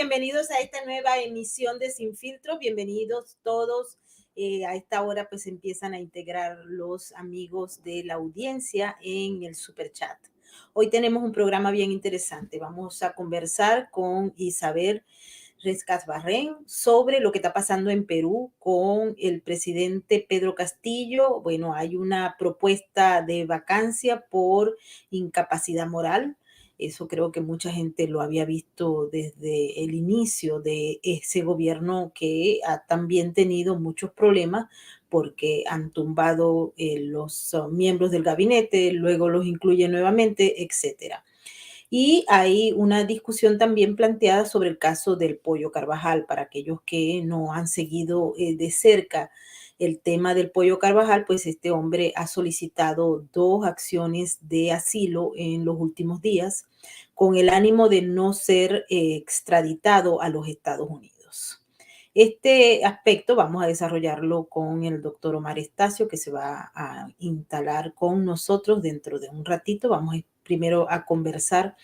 bienvenidos a esta nueva emisión de Sin Filtro, bienvenidos todos. A esta hora pues empiezan a integrar los amigos de la audiencia en el super chat. Hoy tenemos un programa bien interesante. Vamos a conversar con Isabel Rescats Barrén sobre lo que está pasando en Perú con el presidente Pedro Castillo. Bueno, hay una propuesta de vacancia por incapacidad moral. Eso creo que mucha gente lo había visto desde el inicio de ese gobierno que ha también tenido muchos problemas porque han tumbado los miembros del gabinete, luego los incluyen nuevamente, etcétera. Y hay una discusión también planteada sobre el caso del Pollo Carvajal. Para aquellos que no han seguido de cerca el tema del Pollo Carvajal, pues este hombre ha solicitado 2 acciones de asilo en los últimos días con el ánimo de no ser extraditado a los Estados Unidos. Este aspecto vamos a desarrollarlo con el doctor Omar Estacio, que se va a instalar con nosotros dentro de un ratito. Vamos primero a conversar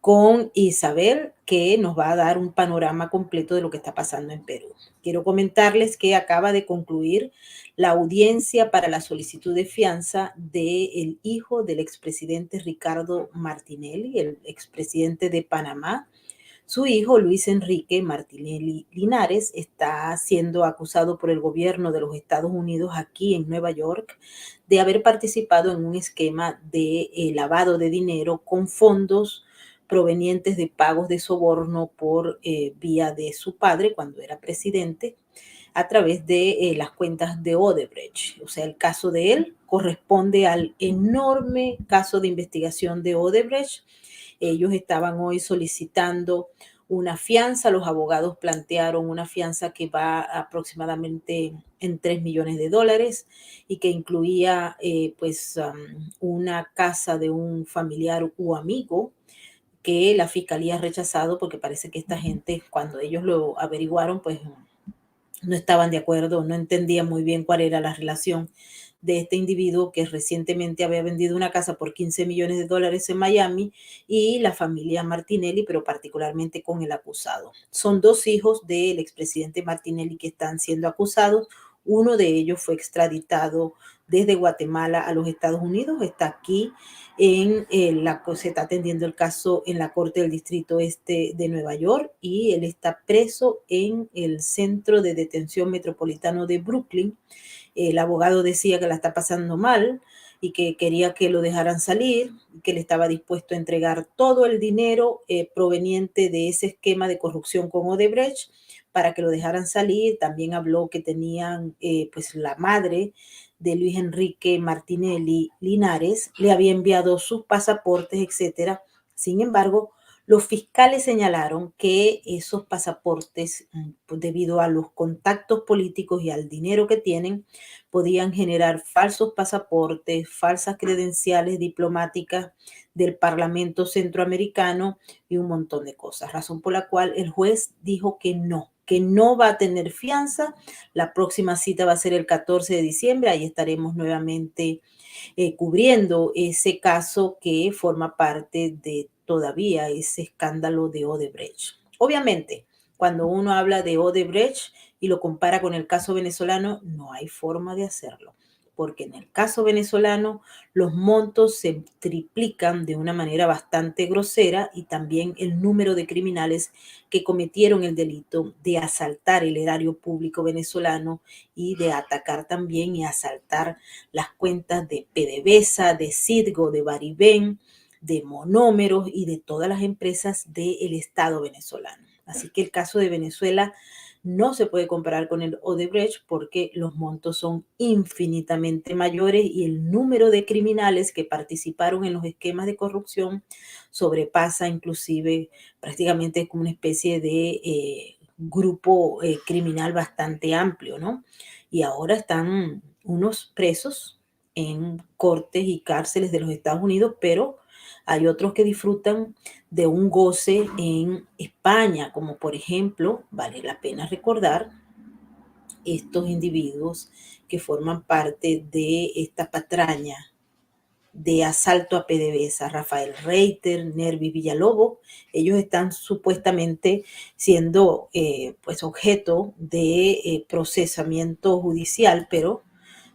con Isabel, que nos va a dar un panorama completo de lo que está pasando en Perú. Quiero comentarles que acaba de concluir la audiencia para la solicitud de fianza del hijo del expresidente Ricardo Martinelli, el expresidente de Panamá. Su hijo, Luis Enrique Martinelli Linares, está siendo acusado por el gobierno de los Estados Unidos aquí en Nueva York de haber participado en un esquema de lavado de dinero con fondos provenientes de pagos de soborno por vía de su padre cuando era presidente a través de las cuentas de Odebrecht. O sea, el caso de él corresponde al enorme caso de investigación de Odebrecht. Ellos estaban hoy solicitando una fianza, los abogados plantearon una fianza que va aproximadamente en $3 millones y que incluía una casa de un familiar u amigo que la fiscalía ha rechazado porque parece que esta gente, cuando ellos lo averiguaron, pues no estaban de acuerdo, no entendían muy bien cuál era la relación de este individuo que recientemente había vendido una casa por $15 millones en Miami y la familia Martinelli, pero particularmente con el acusado. Son 2 hijos del expresidente Martinelli que están siendo acusados. Uno de ellos fue extraditado desde Guatemala a los Estados Unidos, está aquí se está atendiendo el caso en la Corte del Distrito Este de Nueva York y él está preso en el Centro de Detención Metropolitano de Brooklyn. El abogado decía que la está pasando mal y que quería que lo dejaran salir, que él estaba dispuesto a entregar todo el dinero proveniente de ese esquema de corrupción con Odebrecht para que lo dejaran salir. También habló que tenían pues la madre de Luis Enrique Martinelli Linares, le había enviado sus pasaportes, etcétera. Sin embargo, los fiscales señalaron que esos pasaportes, pues debido a los contactos políticos y al dinero que tienen, podían generar falsos pasaportes, falsas credenciales diplomáticas del Parlamento Centroamericano y un montón de cosas. Razón por la cual el juez dijo que no va a tener fianza. La próxima cita va a ser el 14 de diciembre. Ahí estaremos nuevamente cubriendo ese caso que forma parte de todavía ese escándalo de Odebrecht. Obviamente, cuando uno habla de Odebrecht y lo compara con el caso venezolano, no hay forma de hacerlo, porque en el caso venezolano los montos se triplican de una manera bastante grosera y también el número de criminales que cometieron el delito de asaltar el erario público venezolano y de atacar también y asaltar las cuentas de PDVSA, de Citgo, de Baribén, de Monómeros y de todas las empresas del Estado venezolano. Así que el caso de Venezuela no se puede comparar con el Odebrecht porque los montos son infinitamente mayores y el número de criminales que participaron en los esquemas de corrupción sobrepasa inclusive prácticamente como una especie de grupo criminal bastante amplio, ¿no? Y ahora están unos presos en cortes y cárceles de los Estados Unidos, pero hay otros que disfrutan de un goce en España, como por ejemplo, vale la pena recordar, estos individuos que forman parte de esta patraña de asalto a PDVSA, Rafael Reiter, Nervi Villalobos. Ellos están supuestamente siendo pues objeto de procesamiento judicial, pero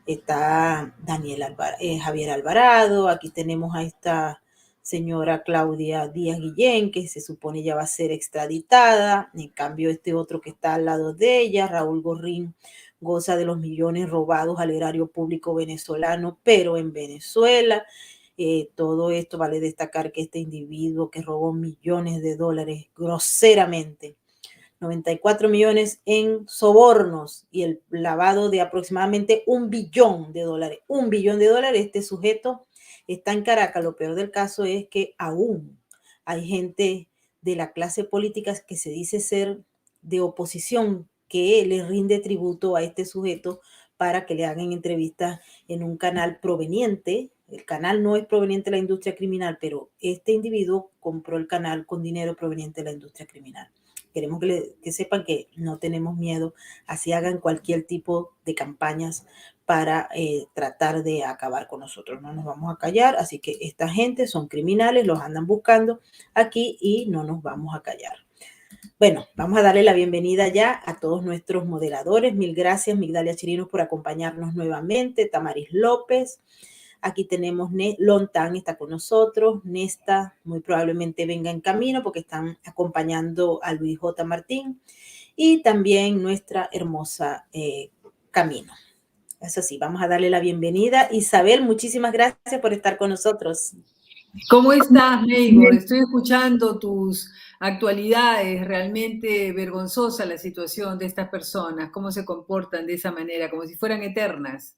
está Javier Alvarado, aquí tenemos a esta señora Claudia Díaz Guillén, que se supone ya va a ser extraditada, en cambio este otro que está al lado de ella, Raúl Gorrín, goza de los millones robados al erario público venezolano, pero en Venezuela. Todo esto vale destacar que este individuo que robó millones de dólares groseramente, 94 millones en sobornos y el lavado de aproximadamente $1 billón. $1 billón. Este sujeto está en Caracas. Lo peor del caso es que aún hay gente de la clase política que se dice ser de oposición que le rinde tributo a este sujeto para que le hagan entrevistas en un canal proveniente. El canal no es proveniente de la industria criminal, pero este individuo compró el canal con dinero proveniente de la industria criminal. Queremos que sepan que no tenemos miedo, así hagan cualquier tipo de campañas para tratar de acabar con nosotros. No nos vamos a callar, así que esta gente son criminales, los andan buscando aquí y no nos vamos a callar. Bueno, vamos a darle la bienvenida ya a todos nuestros moderadores. Mil gracias, Migdalia Chirinos, por acompañarnos nuevamente. Tamaris López. Aquí tenemos Lontan, está con nosotros. Nesta muy probablemente venga en camino porque están acompañando a Luis J. Martín. Y también nuestra hermosa Camino. Eso sí, vamos a darle la bienvenida. Isabel, muchísimas gracias por estar con nosotros. ¿Cómo estás, Meigor? Estoy escuchando tus actualidades. Realmente vergonzosa la situación de estas personas, cómo se comportan de esa manera, como si fueran eternas.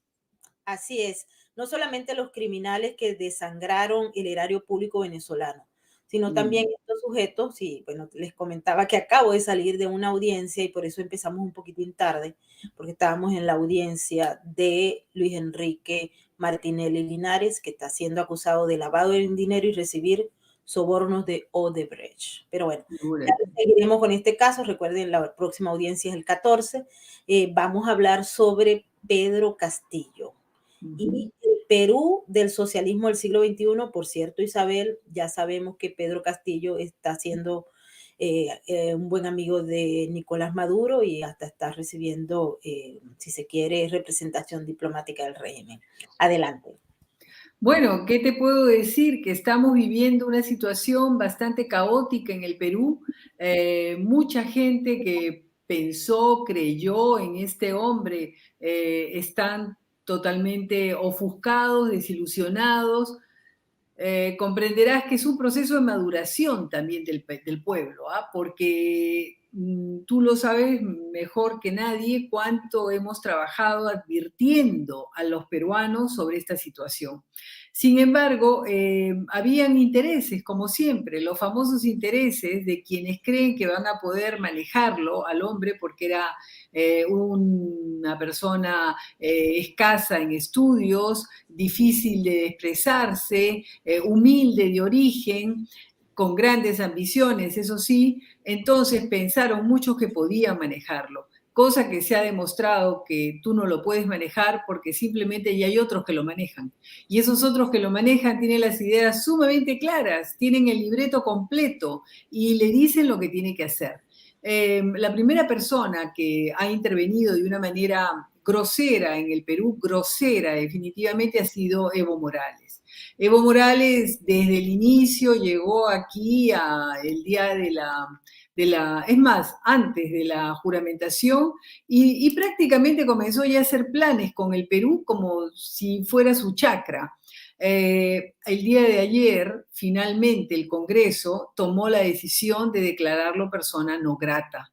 Así es, no solamente los criminales que desangraron el erario público venezolano, sino también estos sujetos, y bueno, les comentaba que acabo de salir de una audiencia y por eso empezamos un poquitín tarde, porque estábamos en la audiencia de Luis Enrique Martinelli Linares, que está siendo acusado de lavado de dinero y recibir sobornos de Odebrecht. Pero bueno, ya seguiremos con este caso. Recuerden, la próxima audiencia es el 14. Vamos a hablar sobre Pedro Castillo y el Perú del socialismo del siglo XXI. Por cierto, Isabel, ya sabemos que Pedro Castillo está siendo un buen amigo de Nicolás Maduro y hasta está recibiendo, si se quiere, representación diplomática del régimen. Adelante. Bueno, ¿qué te puedo decir? Que estamos viviendo una situación bastante caótica en el Perú. Mucha gente que pensó, creyó en este hombre, están totalmente ofuscados, desilusionados. Comprenderás que es un proceso de maduración también del pueblo, porque tú lo sabes mejor que nadie cuánto hemos trabajado advirtiendo a los peruanos sobre esta situación. Sin embargo, habían intereses, como siempre, los famosos intereses de quienes creen que van a poder manejarlo al hombre porque era una persona escasa en estudios, difícil de expresarse, humilde de origen, con grandes ambiciones, eso sí. Entonces pensaron muchos que podían manejarlo, cosa que se ha demostrado que tú no lo puedes manejar porque simplemente ya hay otros que lo manejan. Y esos otros que lo manejan tienen las ideas sumamente claras, tienen el libreto completo y le dicen lo que tiene que hacer. La primera persona que ha intervenido de una manera grosera en el Perú, grosera definitivamente, ha sido Evo Morales. Evo Morales desde el inicio llegó aquí el día es más, antes de la juramentación y prácticamente comenzó ya a hacer planes con el Perú como si fuera su chacra. El día de ayer, finalmente, el Congreso tomó la decisión de declararlo persona no grata,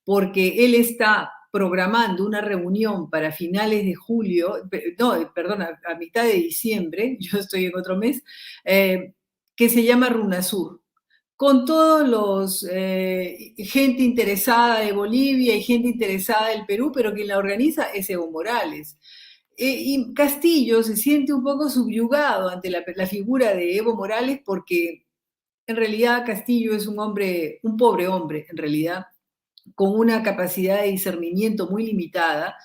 porque él está programando una reunión para finales de julio, no, perdón, a mitad de diciembre, yo estoy en otro mes, que se llama RUNASUR, con todos los gente interesada de Bolivia y gente interesada del Perú, pero quien la organiza es Evo Morales. Y Castillo se siente un poco subyugado ante la figura de Evo Morales porque en realidad Castillo es un hombre, un pobre hombre en realidad, con una capacidad de discernimiento muy limitada,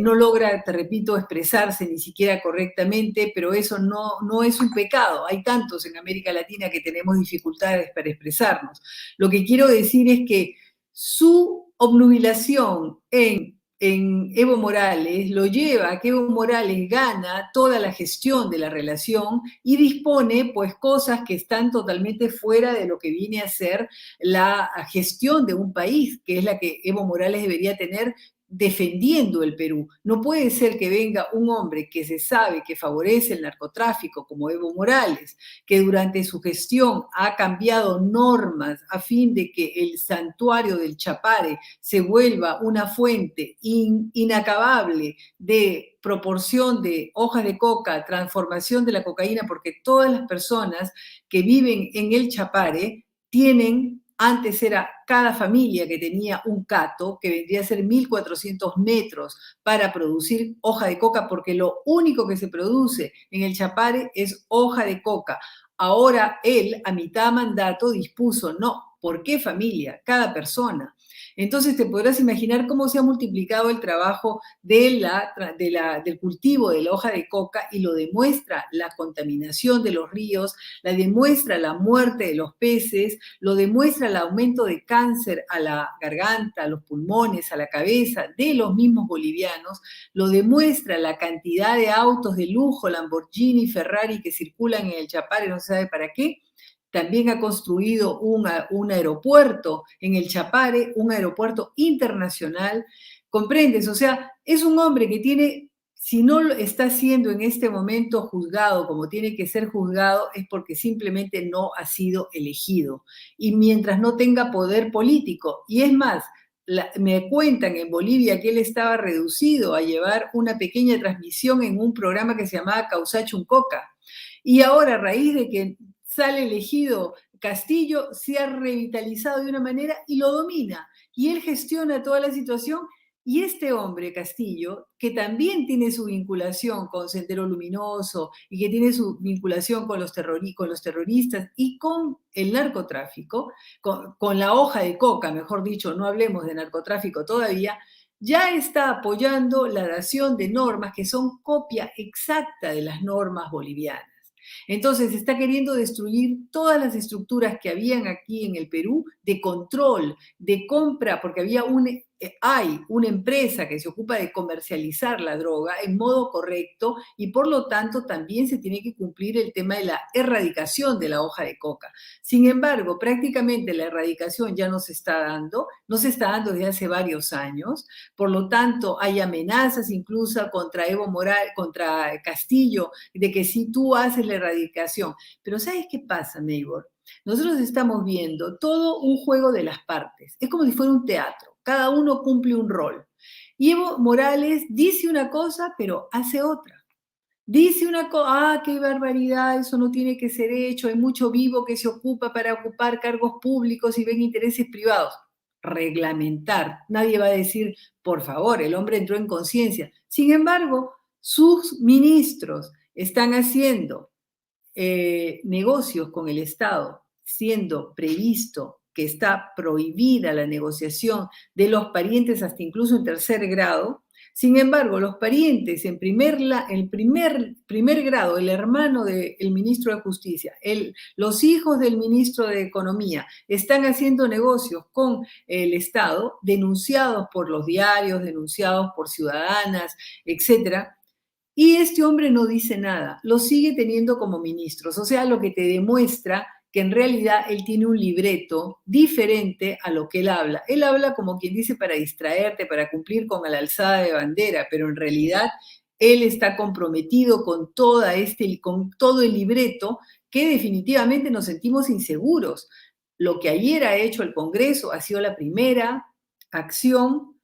no logra, te repito, expresarse ni siquiera correctamente, pero eso no es un pecado. Hay tantos en América Latina que tenemos dificultades para expresarnos. Lo que quiero decir es que su obnubilación en Evo Morales lo lleva a que Evo Morales gana toda la gestión de la relación y dispone pues cosas que están totalmente fuera de lo que viene a ser la gestión de un país, que es la que Evo Morales debería tener defendiendo el Perú. No puede ser que venga un hombre que se sabe que favorece el narcotráfico, como Evo Morales, que durante su gestión ha cambiado normas a fin de que el santuario del Chapare se vuelva una fuente inacabable de proporción de hojas de coca, transformación de la cocaína, porque todas las personas que viven en el Chapare tienen, antes era cada familia que tenía un cato, que vendría a ser 1.400 metros para producir hoja de coca, porque lo único que se produce en el Chapare es hoja de coca. Ahora él, a mitad mandato, dispuso, no, ¿por qué familia? Cada persona. Entonces te podrás imaginar cómo se ha multiplicado el trabajo del cultivo de la hoja de coca y lo demuestra la contaminación de los ríos, la demuestra la muerte de los peces, lo demuestra el aumento de cáncer a la garganta, a los pulmones, a la cabeza de los mismos bolivianos, lo demuestra la cantidad de autos de lujo, Lamborghini, Ferrari que circulan en el Chapare, no se sabe para qué. También ha construido un aeropuerto en el Chapare, un aeropuerto internacional. ¿Comprendes? O sea, es un hombre que tiene, si no está siendo en este momento juzgado como tiene que ser juzgado, es porque simplemente no ha sido elegido. Y mientras no tenga poder político, y es más, me cuentan en Bolivia que él estaba reducido a llevar una pequeña transmisión en un programa que se llamaba Causachuncoca. Y ahora, a raíz de que sale elegido Castillo, se ha revitalizado de una manera y lo domina. Y él gestiona toda la situación. Y este hombre, Castillo, que también tiene su vinculación con Sendero Luminoso y que tiene su vinculación con los terroristas y con el narcotráfico, con la hoja de coca, mejor dicho, no hablemos de narcotráfico todavía, ya está apoyando la dación de normas que son copia exacta de las normas bolivianas. Entonces está queriendo destruir todas las estructuras que habían aquí en el Perú de control, de compra, porque hay una empresa que se ocupa de comercializar la droga en modo correcto y por lo tanto también se tiene que cumplir el tema de la erradicación de la hoja de coca. Sin embargo, prácticamente la erradicación ya no se está dando desde hace varios años, por lo tanto hay amenazas incluso contra Evo Morales, contra Castillo, de que si tú haces la erradicación. Pero ¿sabes qué pasa, Neighbor? Nosotros estamos viendo todo un juego de las partes. Es como si fuera un teatro. Cada uno cumple un rol. Y Evo Morales dice una cosa, pero hace otra. Dice una cosa, qué barbaridad, eso no tiene que ser hecho, hay mucho vivo que se ocupa para ocupar cargos públicos y ven intereses privados. Reglamentar. Nadie va a decir, por favor, el hombre entró en conciencia. Sin embargo, sus ministros están haciendo negocios con el Estado, siendo previsto que está prohibida la negociación de los parientes hasta incluso en tercer grado. Sin embargo, los parientes en primer grado, el hermano del ministro de Justicia, los hijos del ministro de Economía, están haciendo negocios con el Estado, denunciados por los diarios, denunciados por ciudadanas, etcétera. Y este hombre no dice nada, lo sigue teniendo como ministros, o sea, lo que te demuestra que en realidad él tiene un libreto diferente a lo que él habla. Él habla como quien dice para distraerte, para cumplir con la alzada de bandera, pero en realidad él está comprometido con con todo el libreto que definitivamente nos sentimos inseguros. Lo que ayer ha hecho el Congreso ha sido la primera acción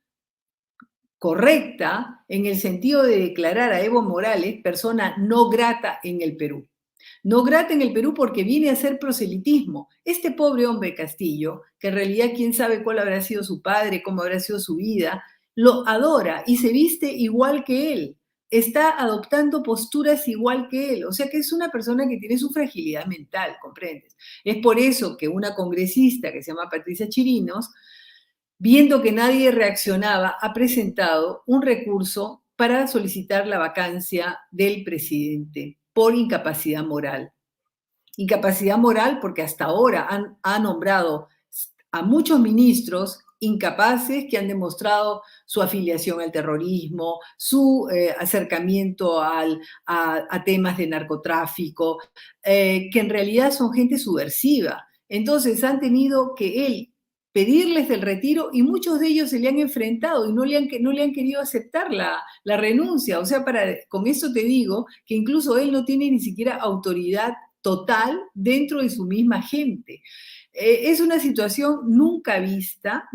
correcta en el sentido de declarar a Evo Morales persona no grata en el Perú. No grata en el Perú porque viene a hacer proselitismo. Este pobre hombre Castillo, que en realidad quién sabe cuál habrá sido su padre, cómo habrá sido su vida, lo adora y se viste igual que él. Está adoptando posturas igual que él. O sea que es una persona que tiene su fragilidad mental, ¿comprendes? Es por eso que una congresista que se llama Patricia Chirinos viendo que nadie reaccionaba, ha presentado un recurso para solicitar la vacancia del presidente por incapacidad moral. Incapacidad moral porque hasta ahora ha nombrado a muchos ministros incapaces que han demostrado su afiliación al terrorismo, su acercamiento a temas de narcotráfico, que en realidad son gente subversiva. Entonces han tenido que él pedirles el retiro y muchos de ellos se le han enfrentado y no le han querido aceptar la renuncia. O sea, con eso te digo que incluso él no tiene ni siquiera autoridad total dentro de su misma gente. Es una situación nunca vista,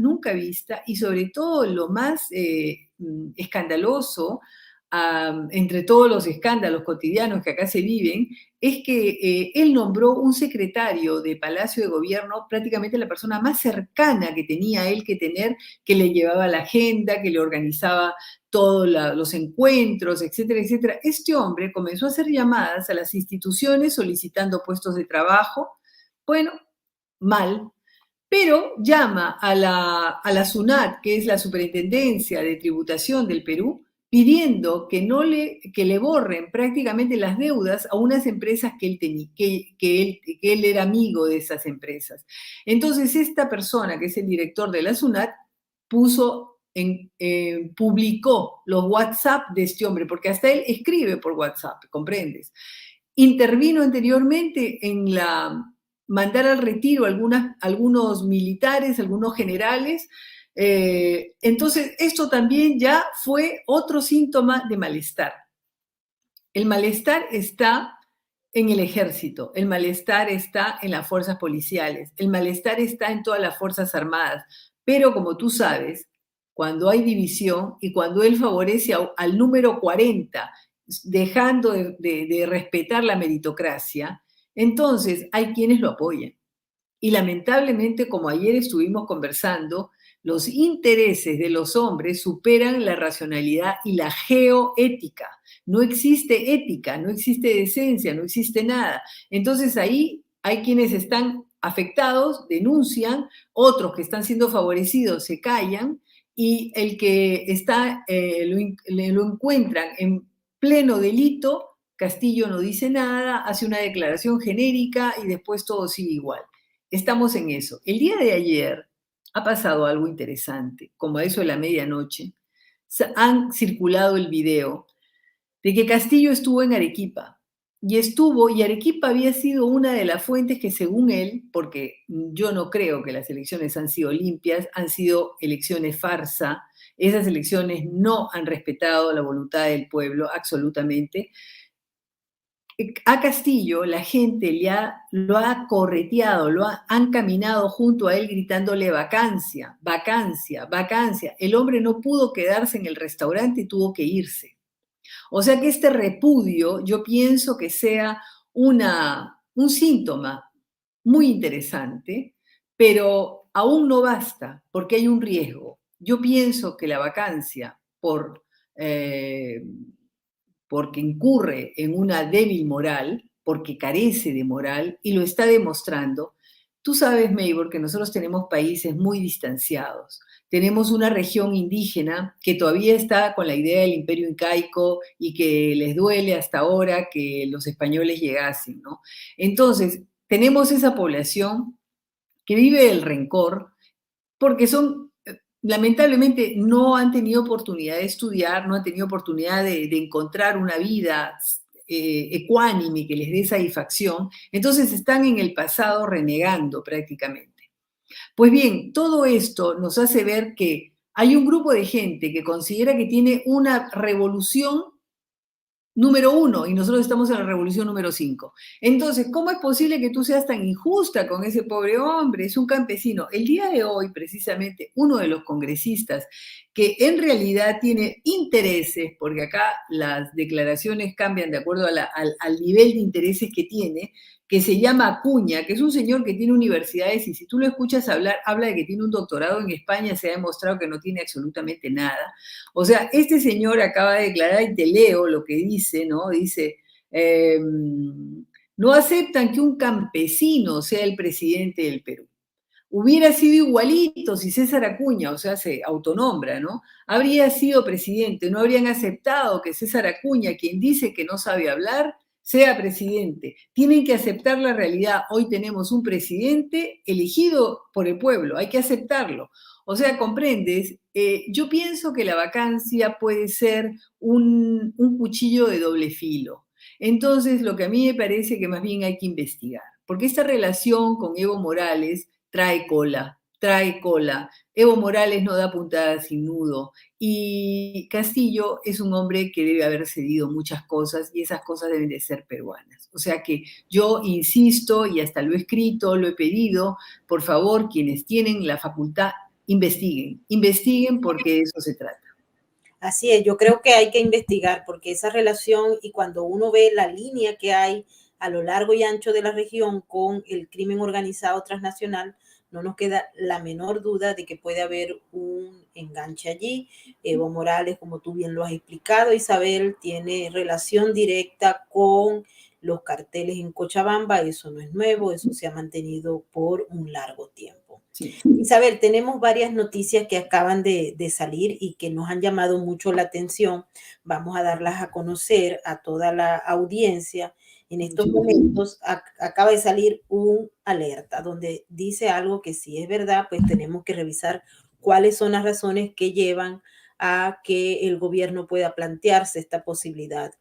y sobre todo lo más escandaloso, entre todos los escándalos cotidianos que acá se viven, es que él nombró un secretario de Palacio de Gobierno, prácticamente la persona más cercana que tenía él que tener, que le llevaba la agenda, que le organizaba todos los encuentros, etcétera, etcétera. Este hombre comenzó a hacer llamadas a las instituciones solicitando puestos de trabajo. Bueno, mal, pero llama a la SUNAT, que es la Superintendencia de Tributación del Perú, pidiendo que le borren prácticamente las deudas a unas empresas que él tenía, que él era amigo de esas empresas. Entonces, esta persona, que es el director de la SUNAT, publicó los WhatsApp de este hombre, porque hasta él escribe por WhatsApp, ¿comprendes? Intervino anteriormente en mandar al retiro algunos militares, algunos generales. Entonces, esto también ya fue otro síntoma de malestar. El malestar está en el ejército, el malestar está en las fuerzas policiales, el malestar está en todas las fuerzas armadas. Pero como tú sabes, cuando hay división y cuando él favorece al número 40, dejando de respetar la meritocracia, entonces hay quienes lo apoyan. Y lamentablemente, como ayer estuvimos conversando, los intereses de los hombres superan la racionalidad y la geoética. No existe ética, no existe decencia, no existe nada. Entonces ahí hay quienes están afectados, denuncian, otros que están siendo favorecidos se callan y el que lo encuentran en pleno delito, Castillo no dice nada, hace una declaración genérica y después todo sigue igual. Estamos en eso. El día de ayer ha pasado algo interesante, como a eso de la medianoche. Han circulado el video de que Castillo estuvo en Arequipa. Y Arequipa había sido una de las fuentes que, según él, porque yo no creo que las elecciones han sido limpias, han sido elecciones farsa, esas elecciones no han respetado la voluntad del pueblo absolutamente. A Castillo la gente lo ha correteado, han caminado junto a él gritándole vacancia, vacancia, vacancia. El hombre no pudo quedarse en el restaurante y tuvo que irse. O sea que este repudio yo pienso que sea un síntoma muy interesante, pero aún no basta porque hay un riesgo. Yo pienso que la vacancia porque incurre en una débil moral, porque carece de moral y lo está demostrando. Tú sabes, Maybor, que nosotros tenemos países muy distanciados. Tenemos una región indígena que todavía está con la idea del imperio incaico y que les duele hasta ahora que los españoles llegasen, ¿no? Entonces, tenemos esa población que vive el rencor porque lamentablemente no han tenido oportunidad de estudiar, no han tenido oportunidad de encontrar una vida ecuánime que les dé satisfacción, entonces están en el pasado renegando prácticamente. Pues bien, todo esto nos hace ver que hay un grupo de gente que considera que tiene una revolución número 1 y nosotros estamos en la revolución número 5. Entonces, ¿cómo es posible que tú seas tan injusta con ese pobre hombre? Es un campesino. El día de hoy, precisamente, uno de los congresistas que en realidad tiene intereses, porque acá las declaraciones cambian de acuerdo al nivel de intereses que tiene, que se llama Acuña, que es un señor que tiene universidades y si tú lo escuchas hablar, habla de que tiene un doctorado en España, se ha demostrado que no tiene absolutamente nada. O sea, este señor acaba de declarar, y te leo lo que dice, ¿no? Dice, no aceptan que un campesino sea el presidente del Perú. hubiera sido igualito si César Acuña, o sea, se autonombra, ¿no? Habría sido presidente, no habrían aceptado que César Acuña, quien dice que no sabe hablar, sea presidente. Tienen que aceptar la realidad. Hoy tenemos un presidente elegido por el pueblo, hay que aceptarlo. O sea, comprendes, yo pienso que la vacancia puede ser un cuchillo de doble filo. Entonces, lo que a mí me parece que más bien hay que investigar, porque esta relación con Evo Morales trae cola, trae cola. Evo Morales no da puntada sin nudo y Castillo es un hombre que debe haber cedido muchas cosas y esas cosas deben de ser peruanas. O sea que yo insisto y hasta lo he escrito, lo he pedido, por favor, quienes tienen la facultad, investiguen, investiguen porque de eso se trata. Así es, yo creo que hay que investigar porque esa relación y cuando uno ve la línea que hay a lo largo y ancho de la región con el crimen organizado transnacional, no nos queda la menor duda de que puede haber un enganche allí. Evo Morales, como tú bien lo has explicado, Isabel, tiene relación directa con los carteles en Cochabamba, eso no es nuevo, eso se ha mantenido por un largo tiempo. Sí. Isabel, tenemos varias noticias que acaban de salir y que nos han llamado mucho la atención. Vamos a darlas a conocer a toda la audiencia. En estos momentos acaba de salir un alerta donde dice algo que si es verdad, pues tenemos que revisar cuáles son las razones que llevan a que el gobierno pueda plantearse esta posibilidad.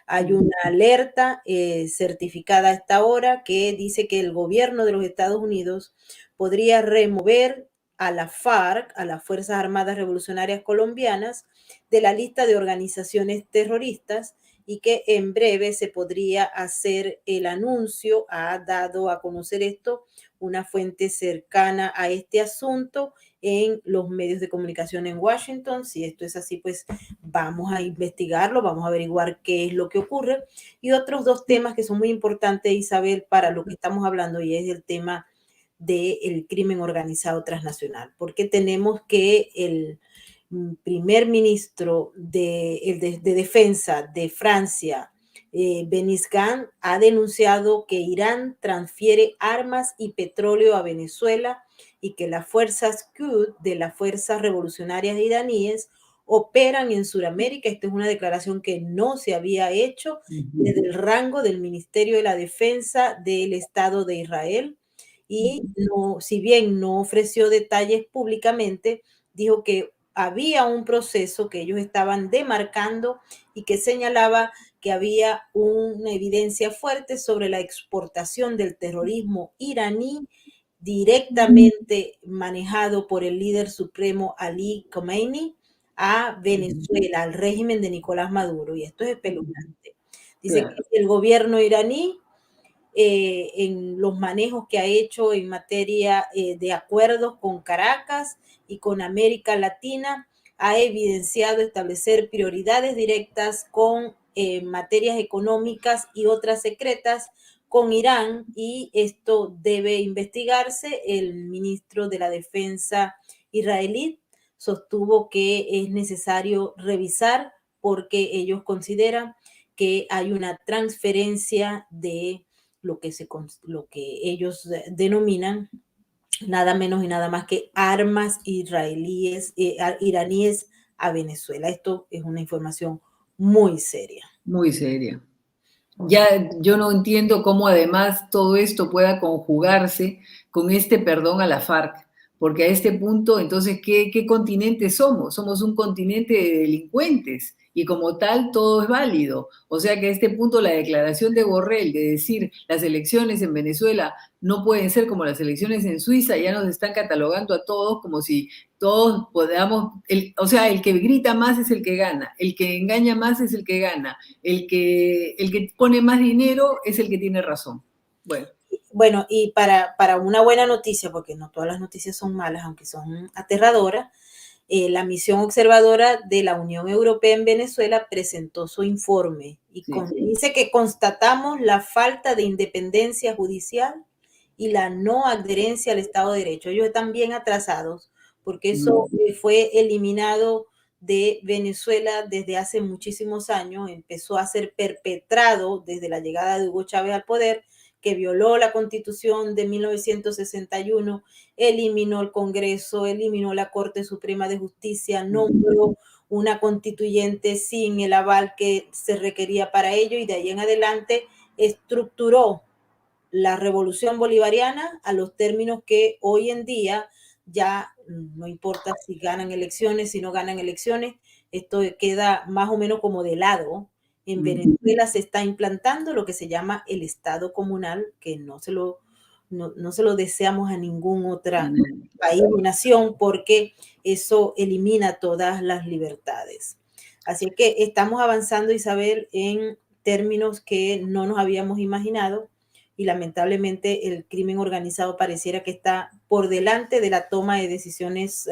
Hay una alerta certificada a esta hora que dice que el gobierno de los Estados Unidos podría remover a la FARC, a las Fuerzas Armadas Revolucionarias Colombianas, de la lista de organizaciones terroristas y que en breve se podría hacer el anuncio. Ha dado a conocer esto una fuente cercana a este asunto en los medios de comunicación en Washington. Si esto es así, pues vamos a investigarlo, vamos a averiguar qué es lo que ocurre. Y otros dos temas que son muy importantes, Isabel, para lo que estamos hablando, y es el tema del crimen organizado transnacional, porque tenemos que el primer ministro de Defensa de Francia, Benis Ghan, ha denunciado que Irán transfiere armas y petróleo a Venezuela y que las fuerzas Quds de las fuerzas revolucionarias iraníes operan en Sudamérica. Esta es una declaración que no se había hecho desde el rango del Ministerio de la Defensa del Estado de Israel. Y no, si bien no ofreció detalles públicamente, dijo que había un proceso que ellos estaban demarcando y que señalaba que había una evidencia fuerte sobre la exportación del terrorismo iraní directamente manejado por el líder supremo Ali Khomeini a Venezuela, al régimen de Nicolás Maduro. Y esto es espeluznante. Dice Claro. que el gobierno iraní en los manejos que ha hecho en materia de acuerdos con Caracas y con América Latina, ha evidenciado establecer prioridades directas con materias económicas y otras secretas con Irán, y esto debe investigarse. El ministro de la Defensa israelí sostuvo que es necesario revisar porque ellos consideran que hay una transferencia de lo que ellos denominan nada menos y nada más que armas iraníes a Venezuela. Esto es una información muy seria. Muy seria. Ya yo no entiendo cómo además todo esto pueda conjugarse con este perdón a la FARC, porque a este punto, entonces, ¿qué continente somos? Somos un continente de delincuentes y como tal todo es válido. O sea que a este punto la declaración de Borrell de decir las elecciones en Venezuela no pueden ser como las elecciones en Suiza, ya nos están catalogando a todos como si todos podamos, o sea, el que grita más es el que gana, el que engaña más es el que gana, el que pone más dinero es el que tiene razón. Bueno. Bueno, y para una buena noticia, porque no todas las noticias son malas, aunque son aterradoras, la misión observadora de la Unión Europea en Venezuela presentó su informe y dice que constatamos la falta de independencia judicial y la no adherencia al Estado de Derecho. Ellos están bien atrasados porque eso fue eliminado de Venezuela desde hace muchísimos años, empezó a ser perpetrado desde la llegada de Hugo Chávez al poder, que violó la Constitución de 1961, eliminó el Congreso, eliminó la Corte Suprema de Justicia, nombró una constituyente sin el aval que se requería para ello, y de ahí en adelante estructuró la revolución bolivariana a los términos que hoy en día ya no importa si ganan elecciones, si no ganan elecciones, esto queda más o menos como de lado. En Venezuela se está implantando lo que se llama el Estado comunal, que no se lo deseamos a ningún otro país o nación, porque eso elimina todas las libertades. Así que estamos avanzando, Isabel, en términos que no nos habíamos imaginado, y lamentablemente el crimen organizado pareciera que está por delante de la toma de decisiones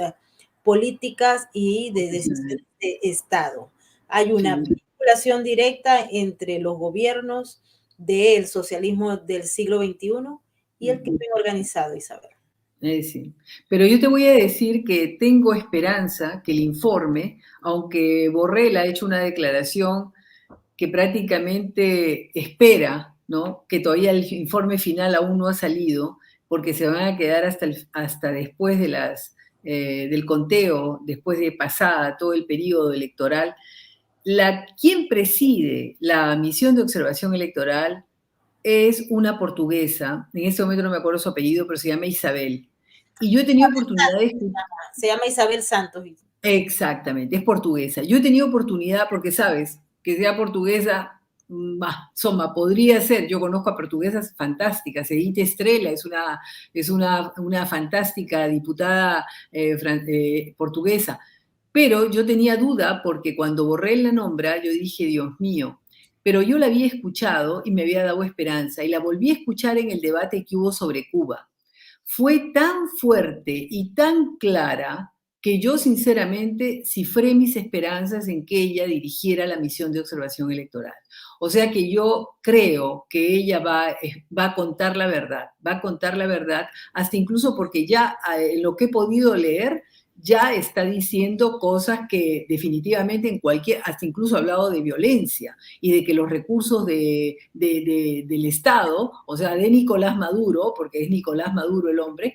políticas y de decisiones de Estado. Hay una vinculación directa entre los gobiernos del socialismo del siglo XXI y el crimen organizado, Isabel. Sí. Pero yo te voy a decir que tengo esperanza que el informe, aunque Borrell ha hecho una declaración que prácticamente espera, ¿no?, que todavía el informe final aún no ha salido, porque se van a quedar hasta después de del conteo, después de pasada todo el periodo electoral. Quien preside la misión de observación electoral es una portuguesa, en este momento no me acuerdo su apellido, pero se llama Isabel. Y yo he tenido oportunidad de... Se llama Isabel Santos. Exactamente, es portuguesa. Yo he tenido oportunidad, porque sabes, que sea portuguesa, Soma, podría ser. Yo conozco a portuguesas fantásticas. Edith Estrela es una fantástica diputada portuguesa. Pero yo tenía duda porque cuando Borrell la nombra, yo dije, Dios mío, pero yo la había escuchado y me había dado esperanza, y la volví a escuchar en el debate que hubo sobre Cuba. Fue tan fuerte y tan clara que yo sinceramente cifré mis esperanzas en que ella dirigiera la misión de observación electoral. O sea que yo creo que ella va a contar la verdad, hasta incluso porque ya lo que he podido leer, ya está diciendo cosas que definitivamente hasta incluso ha hablado de violencia y de que los recursos del Estado, o sea, de Nicolás Maduro, porque es Nicolás Maduro el hombre,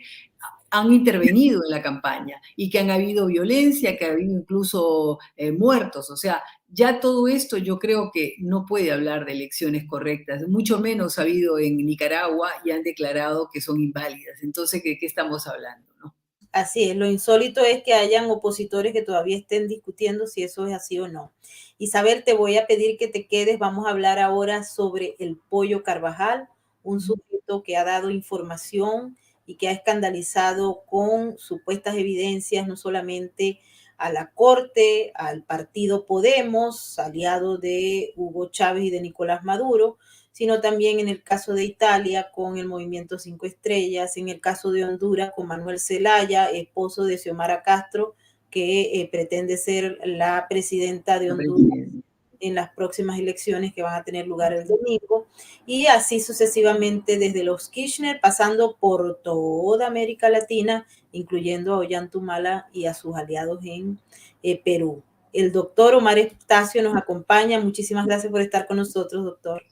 han intervenido en la campaña y que han habido violencia, que ha habido incluso muertos. O sea, ya todo esto yo creo que no puede hablar de elecciones correctas, mucho menos ha habido en Nicaragua y han declarado que son inválidas. Entonces, ¿de qué estamos hablando, no? Así es, lo insólito es que hayan opositores que todavía estén discutiendo si eso es así o no. Isabel, te voy a pedir que te quedes. Vamos a hablar ahora sobre el Pollo Carvajal, un sujeto que ha dado información y que ha escandalizado con supuestas evidencias no solamente a la Corte, al partido Podemos, aliado de Hugo Chávez y de Nicolás Maduro, sino también en el caso de Italia con el Movimiento 5 Estrellas, en el caso de Honduras con Manuel Zelaya, esposo de Xiomara Castro, que pretende ser la presidenta de Honduras en las próximas elecciones que van a tener lugar el domingo, y así sucesivamente desde los Kirchner, pasando por toda América Latina, incluyendo a Ollantumala y a sus aliados en Perú. El doctor Omar Estacio nos acompaña. Muchísimas gracias por estar con nosotros, doctor.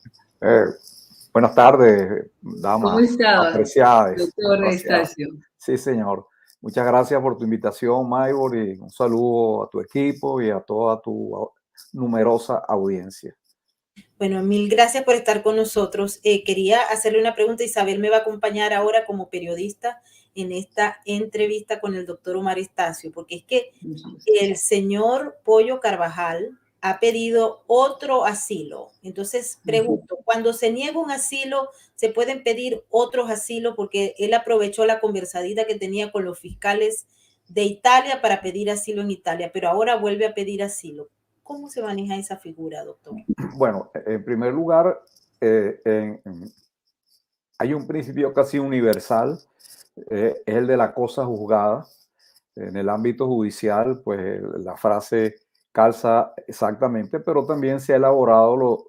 Buenas tardes, damas. ¿Cómo estás, apreciadas, doctor Estacio? Sí, señor. Muchas gracias por tu invitación, Maybor, y un saludo a tu equipo y a toda tu numerosa audiencia. Bueno, mil gracias por estar con nosotros. Quería hacerle una pregunta. Isabel me va a acompañar ahora como periodista en esta entrevista con el doctor Omar Estacio, porque es que el señor Pollo Carvajal ha pedido otro asilo. Entonces, pregunto, cuando se niega un asilo, ¿se pueden pedir otros asilos? Porque él aprovechó la conversadita que tenía con los fiscales de Italia para pedir asilo en Italia, pero ahora vuelve a pedir asilo. ¿Cómo se maneja esa figura, doctor? Bueno, en primer lugar, hay un principio casi universal, es el de la cosa juzgada. En el ámbito judicial, pues la frase calza exactamente, pero también se ha elaborado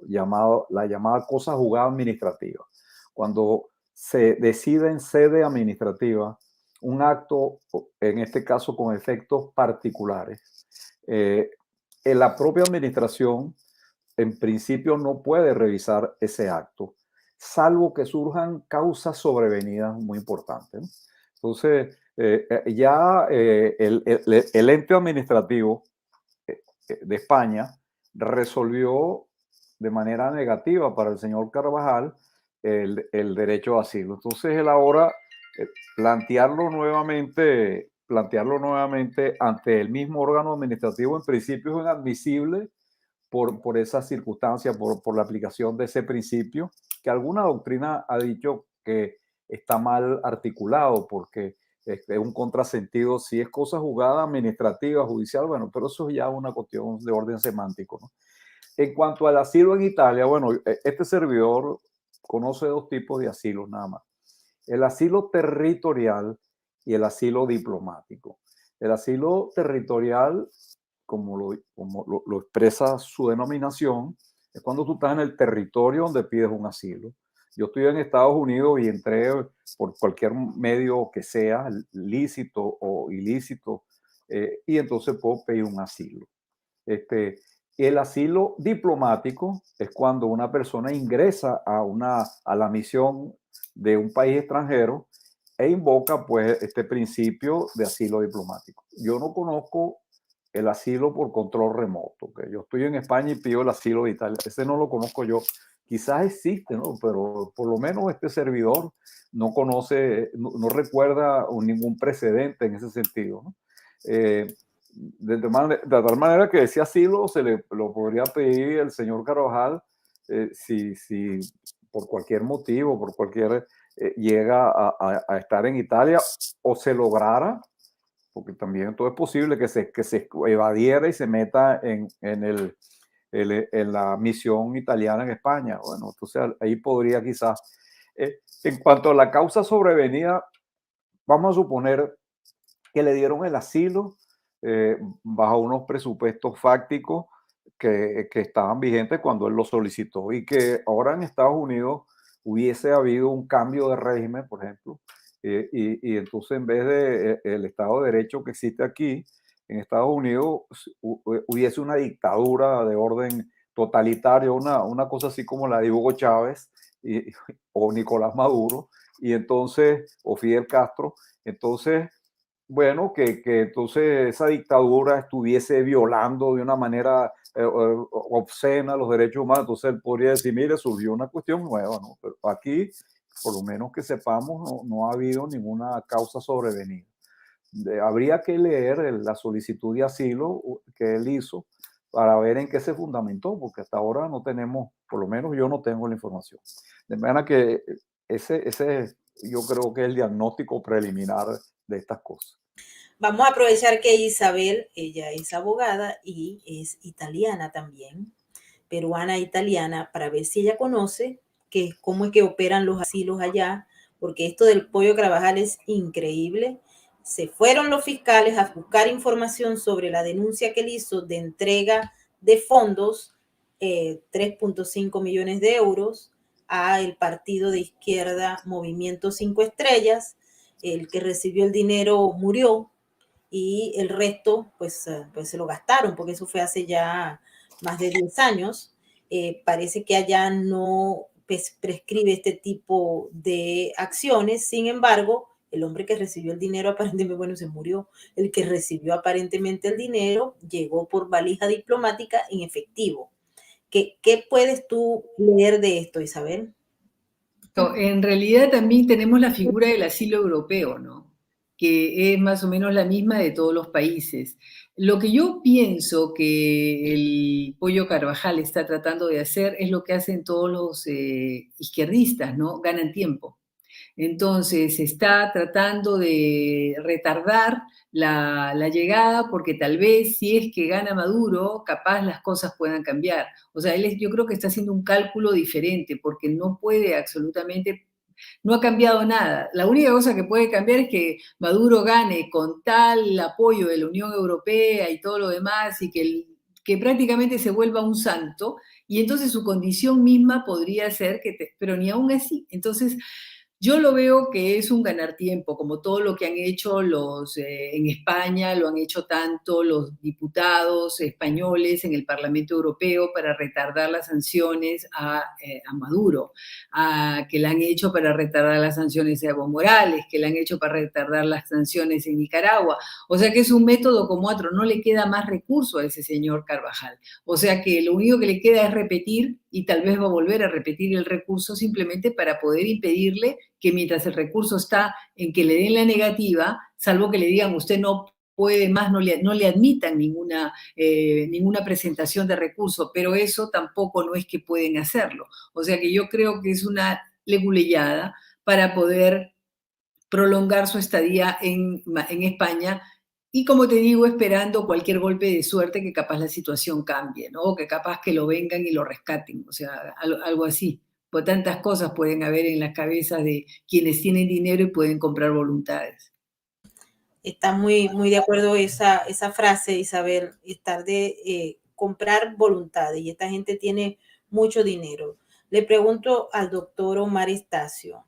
la llamada cosa juzgada administrativa. Cuando se decide en sede administrativa un acto, en este caso con efectos particulares, en la propia administración, en principio, no puede revisar ese acto salvo que surjan causas sobrevenidas muy importantes, ¿no? Entonces, el ente administrativo de España resolvió de manera negativa para el señor Carvajal el derecho de asilo. Entonces él ahora plantearlo nuevamente ante el mismo órgano administrativo en principio es inadmisible por esas circunstancias, por la aplicación de ese principio, que alguna doctrina ha dicho que está mal articulado porque es un contrasentido. Si es cosa juzgada administrativa, judicial, bueno, pero eso es ya una cuestión de orden semántico, ¿no? En cuanto al asilo en Italia, bueno, este servidor conoce dos tipos de asilos nada más: el asilo territorial y el asilo diplomático. El asilo territorial, como lo expresa su denominación, es cuando tú estás en el territorio donde pides un asilo. Yo estoy en Estados Unidos y entré por cualquier medio que sea, lícito o ilícito, y entonces puedo pedir un asilo. El asilo diplomático es cuando una persona ingresa a la misión de un país extranjero e invoca pues este principio de asilo diplomático. Yo no conozco el asilo por control remoto, que yo estoy en España y pido el asilo de Italia, ese no lo conozco yo. Quizás existe, ¿no? Pero por lo menos este servidor no conoce, no recuerda ningún precedente en ese sentido, ¿no? De tal manera que ese asilo lo podría pedir el señor Carvajal si por cualquier motivo, llega a estar en Italia o se lograra, porque también todo es posible que se evadiera y se meta en la misión italiana en España. Bueno, entonces ahí podría quizás. En cuanto a la causa sobrevenida, vamos a suponer que le dieron el asilo bajo unos presupuestos fácticos que estaban vigentes cuando él lo solicitó, y que ahora en Estados Unidos hubiese habido un cambio de régimen, por ejemplo, y entonces en vez de el Estado de Derecho que existe aquí, en Estados Unidos hubiese una dictadura de orden totalitario, una cosa así como la de Hugo Chávez o Nicolás Maduro, y entonces, o Fidel Castro. Entonces, bueno, que entonces esa dictadura estuviese violando de una manera obscena los derechos humanos. Entonces él podría decir, mire, surgió una cuestión nueva, ¿no? Pero aquí, por lo menos que sepamos, no ha habido ninguna causa sobrevenida. Habría que leer la solicitud de asilo que él hizo para ver en qué se fundamentó, porque hasta ahora no tenemos, por lo menos yo no tengo la información. De manera que ese yo creo que es el diagnóstico preliminar de estas cosas. Vamos a aprovechar que Isabel, ella es abogada y es italiana también, peruana italiana, para ver si ella conoce cómo es que operan los asilos allá, porque esto del Pollo Carvajal es increíble. Se fueron los fiscales a buscar información sobre la denuncia que él hizo de entrega de fondos, 3.5 millones de euros, a el partido de izquierda Movimiento 5 Estrellas. El que recibió el dinero murió y el resto pues se lo gastaron, porque eso fue hace ya más de 10 años. Parece que allá no prescribe este tipo de acciones. Sin embargo, el hombre que recibió el dinero aparentemente, bueno, se murió. El que recibió aparentemente el dinero llegó por valija diplomática en efectivo. ¿Qué puedes tú leer de esto, Isabel? En realidad también tenemos la figura del asilo europeo, ¿no? Que es más o menos la misma de todos los países. Lo que yo pienso que el Pollo Carvajal está tratando de hacer es lo que hacen todos los izquierdistas, ¿no? Ganan tiempo. Entonces, está tratando de retardar la llegada porque tal vez si es que gana Maduro, capaz las cosas puedan cambiar. O sea, yo creo que está haciendo un cálculo diferente porque no puede absolutamente, no ha cambiado nada. La única cosa que puede cambiar es que Maduro gane con tal apoyo de la Unión Europea y todo lo demás y que prácticamente se vuelva un santo, y entonces su condición misma podría ser pero ni aún así. Entonces, Yo lo veo que es un ganar tiempo, como todo lo que han hecho en España, lo han hecho tanto los diputados españoles en el Parlamento Europeo para retardar las sanciones a Maduro, que la han hecho para retardar las sanciones a Evo Morales, que la han hecho para retardar las sanciones en Nicaragua. O sea que es un método como otro, no le queda más recurso a ese señor Carvajal. O sea que lo único que le queda es repetir, y tal vez va a volver a repetir el recurso simplemente para poder impedirle que mientras el recurso está en que le den la negativa, salvo que le digan usted no puede más, no le admitan ninguna presentación de recurso, pero eso tampoco no es que pueden hacerlo. O sea que yo creo que es una leguleyada para poder prolongar su estadía en España y, como te digo, esperando cualquier golpe de suerte que capaz la situación cambie, ¿no? O que capaz que lo vengan y lo rescaten, o sea, algo así. Pues tantas cosas pueden haber en las cabezas de quienes tienen dinero y pueden comprar voluntades. Está muy de acuerdo esa frase, Isabel, estar de comprar voluntades, y esta gente tiene mucho dinero. Le pregunto al doctor Omar Estacio.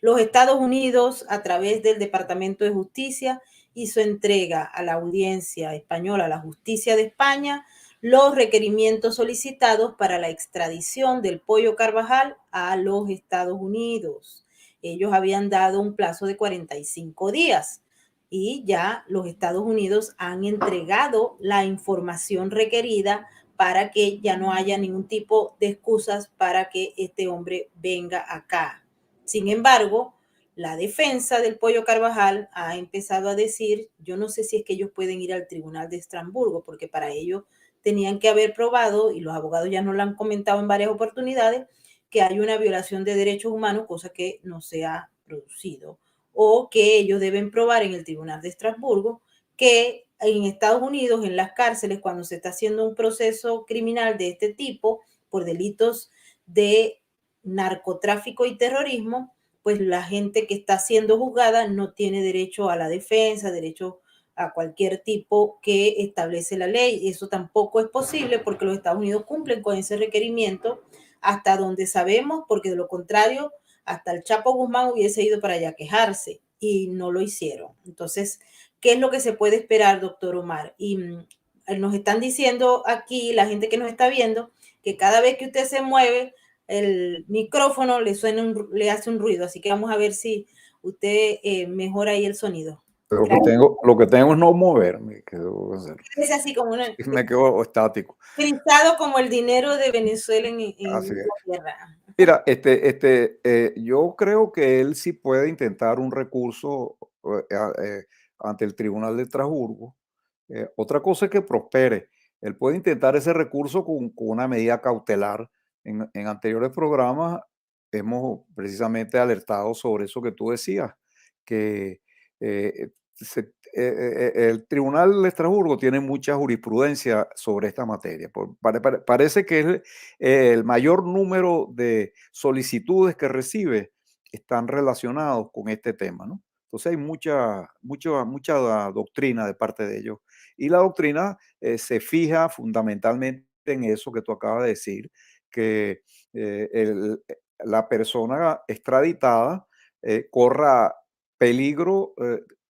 Los Estados Unidos, a través del Departamento de Justicia, hizo entrega a la audiencia española, a la justicia de España, los requerimientos solicitados para la extradición del Pollo Carvajal a los Estados Unidos. Ellos habían dado un plazo de 45 días y ya los Estados Unidos han entregado la información requerida para que ya no haya ningún tipo de excusas para que este hombre venga acá. Sin embargo, la defensa del Pollo Carvajal ha empezado a decir, yo no sé si es que ellos pueden ir al Tribunal de Estrasburgo, porque para ello tenían que haber probado, y los abogados ya nos lo han comentado en varias oportunidades, que hay una violación de derechos humanos, cosa que no se ha producido, o que ellos deben probar en el Tribunal de Estrasburgo que en Estados Unidos, en las cárceles, cuando se está haciendo un proceso criminal de este tipo por delitos de narcotráfico y terrorismo, pues la gente que está siendo juzgada no tiene derecho a la defensa, derecho a cualquier tipo que establece la ley. Eso tampoco es posible porque los Estados Unidos cumplen con ese requerimiento hasta donde sabemos, porque de lo contrario, hasta el Chapo Guzmán hubiese ido para allá a quejarse y no lo hicieron. Entonces, ¿qué es lo que se puede esperar, doctor Omar? Y nos están diciendo aquí, la gente que nos está viendo, que cada vez que usted se mueve, el micrófono le hace un ruido, así que vamos a ver si usted mejora ahí el sonido. Lo que tengo es no moverme, que debo hacer. Es así como Me quedo estático. frisado como el dinero de Venezuela en Así es. tierra. Mira, yo creo que él sí puede intentar un recurso ante el Tribunal de Estrasburgo. Otra cosa es que prospere. Él puede intentar ese recurso con una medida cautelar. En anteriores programas hemos precisamente alertado sobre eso que tú decías, que el Tribunal de Estrasburgo tiene mucha jurisprudencia sobre esta materia. Parece que es el mayor número de solicitudes que recibe están relacionados con este tema, ¿no? Entonces hay mucha doctrina de parte de ellos. Y la doctrina se fija fundamentalmente en eso que tú acabas de decir, que la persona extraditada corra peligro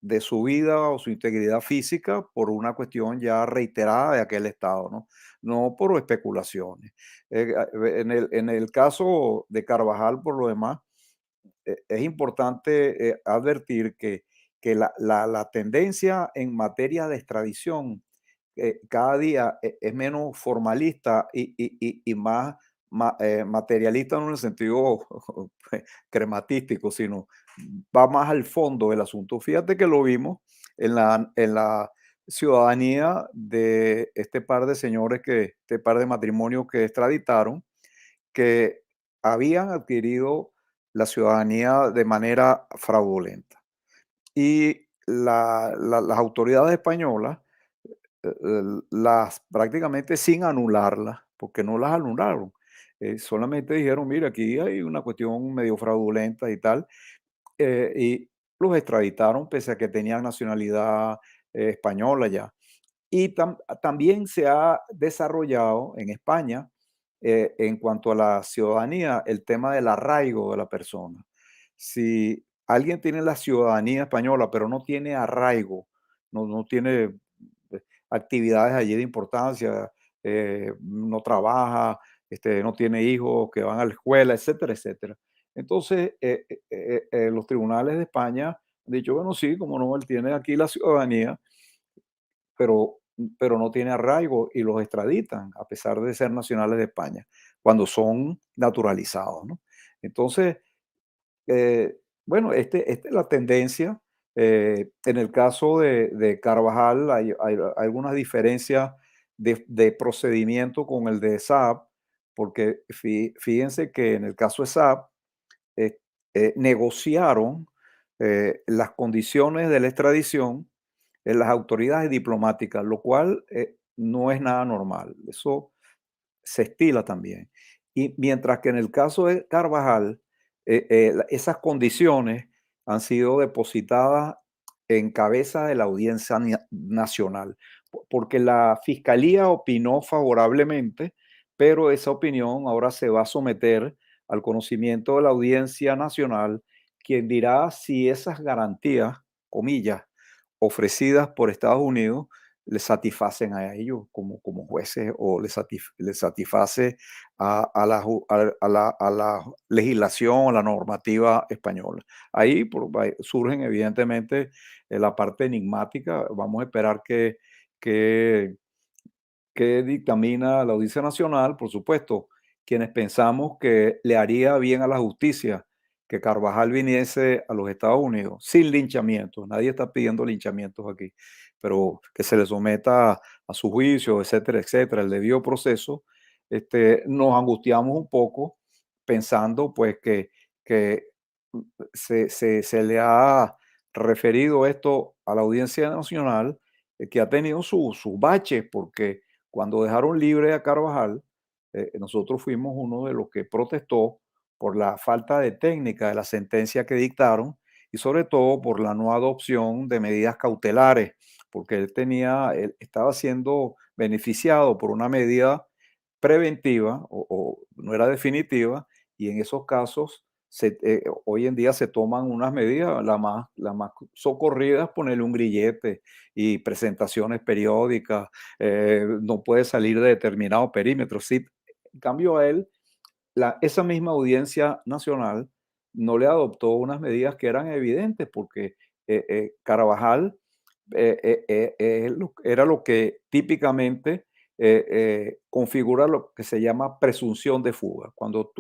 de su vida o su integridad física por una cuestión ya reiterada de aquel Estado, ¿no? No por especulaciones. En el caso de Carvajal, por lo demás, es importante advertir que la tendencia en materia de extradición cada día es menos formalista y más materialista, no en el sentido crematístico, sino va más al fondo del asunto. Fíjate que lo vimos en la ciudadanía de este par de señores, este par de matrimonios que extraditaron, que habían adquirido la ciudadanía de manera fraudulenta. Y las autoridades españolas, las prácticamente sin anularlas, porque no las anularon, solamente dijeron, mira, aquí hay una cuestión medio fraudulenta y tal, y los extraditaron pese a que tenían nacionalidad española ya. Y también se ha desarrollado en España, en cuanto a la ciudadanía, el tema del arraigo de la persona. si alguien tiene la ciudadanía española, pero no tiene arraigo, no tiene actividades allí de importancia, no trabaja, no tiene hijos que van a la escuela, etcétera, etcétera. Entonces, los tribunales de España han dicho, bueno, sí, como no, él tiene aquí la ciudadanía, pero, pero no tiene arraigo y los extraditan, a pesar de ser nacionales de España, cuando son naturalizados, ¿no? Entonces, bueno, esta es la tendencia. En el caso de Carvajal hay algunas diferencias de procedimiento con el de Saab, porque fíjense que en el caso de Saab eh, negociaron las condiciones de la extradición en las autoridades diplomáticas, lo cual no es nada normal. Eso se estila también. Y mientras que en el caso de Carvajal, esas condiciones han sido depositadas en cabeza de la Audiencia Nacional, porque la Fiscalía opinó favorablemente, pero esa opinión ahora se va a someter al conocimiento de la Audiencia Nacional, quien dirá si esas garantías, comillas, ofrecidas por Estados Unidos le satisfacen a ellos como jueces o le satisface a la legislación o la normativa española. Ahí surgen evidentemente la parte enigmática. Vamos a esperar que, que dictamina la Audiencia Nacional. Por supuesto, quienes pensamos que le haría bien a la justicia que Carvajal viniese a los Estados Unidos sin linchamientos. Nadie está pidiendo linchamientos aquí, pero que se le someta a su juicio, etcétera, etcétera, el debido proceso. Nos angustiamos un poco pensando pues que se le ha referido esto a la Audiencia Nacional, que ha tenido sus baches, porque cuando dejaron libre a Carvajal, nosotros fuimos uno de los que protestó por la falta de técnica de la sentencia que dictaron y sobre todo por la no adopción de medidas cautelares, porque él estaba siendo beneficiado por una medida preventiva o no era definitiva, y en esos casos hoy en día se toman unas medidas, la más socorrida, ponerle un grillete y presentaciones periódicas, no puede salir de determinado perímetro. Sí, en cambio a él, esa misma Audiencia Nacional no le adoptó unas medidas que eran evidentes, porque Carvajal era lo que típicamente configura lo que se llama presunción de fuga. Cuando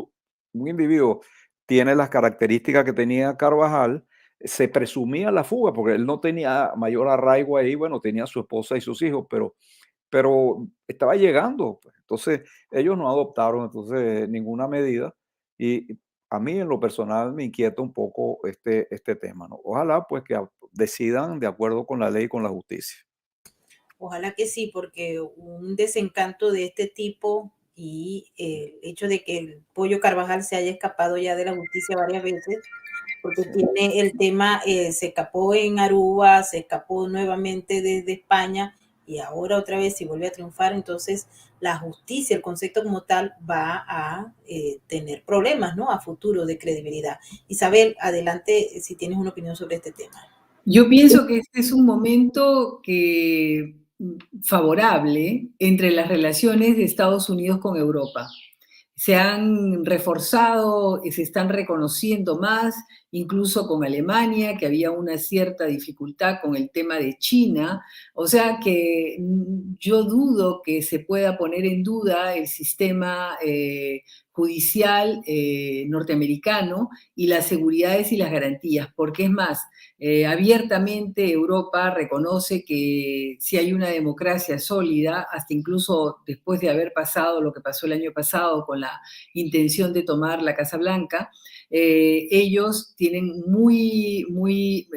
un individuo tiene las características que tenía Carvajal, se presumía la fuga, porque él no tenía mayor arraigo ahí, bueno, tenía su esposa y sus hijos, pero estaba llegando, pues. Entonces, ellos no adoptaron entonces ninguna medida y a mí en lo personal me inquieta un poco este tema, ¿no? Ojalá pues que decidan de acuerdo con la ley y con la justicia. Ojalá que sí, porque un desencanto de este tipo y el hecho de que el Pollo Carvajal se haya escapado ya de la justicia varias veces, porque Sí. tiene el tema, se escapó en Aruba, se escapó nuevamente desde España y ahora otra vez si vuelve a triunfar, entonces la justicia, el concepto como tal, va a tener problemas, ¿no? A futuro de credibilidad. Isabel, adelante si tienes una opinión sobre este tema. Yo pienso que este es un momento favorable entre las relaciones de Estados Unidos con Europa. Se han reforzado y se están reconociendo más, incluso con Alemania, que había una cierta dificultad con el tema de China. O sea que yo dudo que se pueda poner en duda el sistema judicial norteamericano y las seguridades y las garantías, porque es más, abiertamente Europa reconoce que si hay una democracia sólida, hasta incluso después de haber pasado lo que pasó el año pasado con la intención de tomar la Casa Blanca, ellos tienen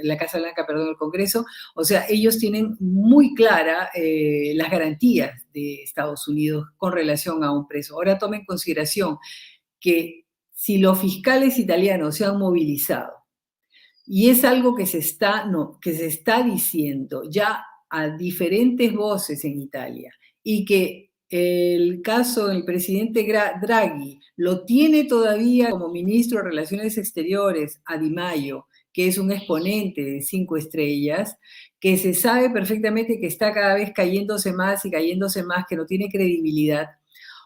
la Casa Blanca, perdón, el Congreso, o sea, ellos tienen muy clara las garantías de Estados Unidos con relación a un preso. Ahora toma en consideración que si los fiscales italianos se han movilizado, y es algo que se está diciendo ya a diferentes voces en Italia, y que el caso del presidente Draghi lo tiene todavía como ministro de Relaciones Exteriores a Di Maio, que es un exponente de 5 estrellas, que se sabe perfectamente que está cada vez cayéndose más y cayéndose más, que no tiene credibilidad.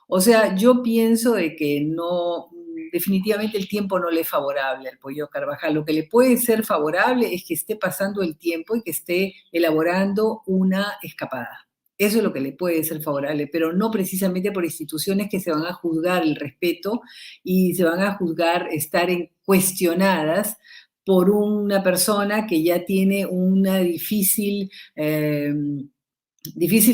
O sea, yo pienso de que no, definitivamente el tiempo no le es favorable al Pollo Carvajal. Lo que le puede ser favorable es que esté pasando el tiempo y que esté elaborando una escapada. Eso es lo que le puede ser favorable, pero no precisamente por instituciones que se van a juzgar el respeto y se van a juzgar estar cuestionadas por una persona que ya tiene una difícil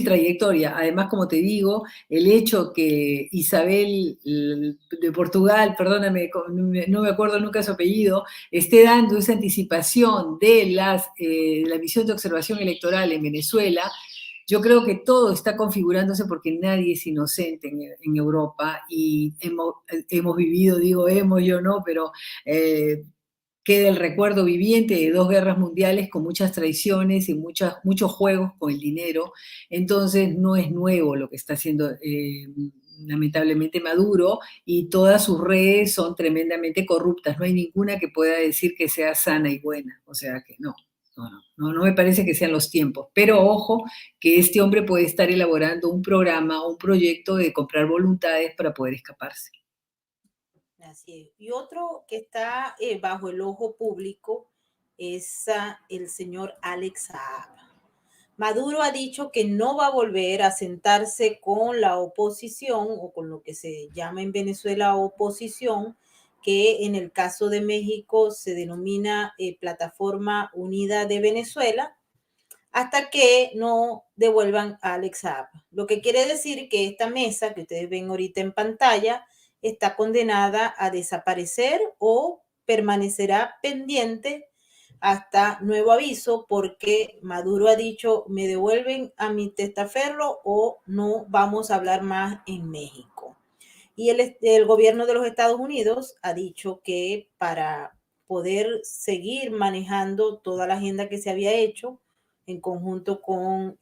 trayectoria. Además, como te digo, el hecho que Isabel de Portugal, perdóname, no me acuerdo nunca su apellido, esté dando esa anticipación de la misión de observación electoral en Venezuela, yo creo que todo está configurándose porque nadie es inocente en Europa y hemos vivido, digo hemos, yo no, pero queda el recuerdo viviente de 2 guerras mundiales con muchas traiciones y muchos juegos con el dinero. Entonces no es nuevo lo que está haciendo lamentablemente Maduro, y todas sus redes son tremendamente corruptas. No hay ninguna que pueda decir que sea sana y buena. O sea que no me parece que sean los tiempos. Pero ojo, que este hombre puede estar elaborando un programa, un proyecto de comprar voluntades para poder escaparse. Así es. Y otro que está bajo el ojo público es el señor Alex Saab. Maduro ha dicho que no va a volver a sentarse con la oposición o con lo que se llama en Venezuela oposición, que en el caso de México se denomina Plataforma Unida de Venezuela, hasta que no devuelvan a Alex Saab. Lo que quiere decir que esta mesa que ustedes ven ahorita en pantalla está condenada a desaparecer o permanecerá pendiente hasta nuevo aviso, porque Maduro ha dicho, me devuelven a mi testaferro o no vamos a hablar más en México. Y el gobierno de los Estados Unidos ha dicho que para poder seguir manejando toda la agenda que se había hecho en conjunto con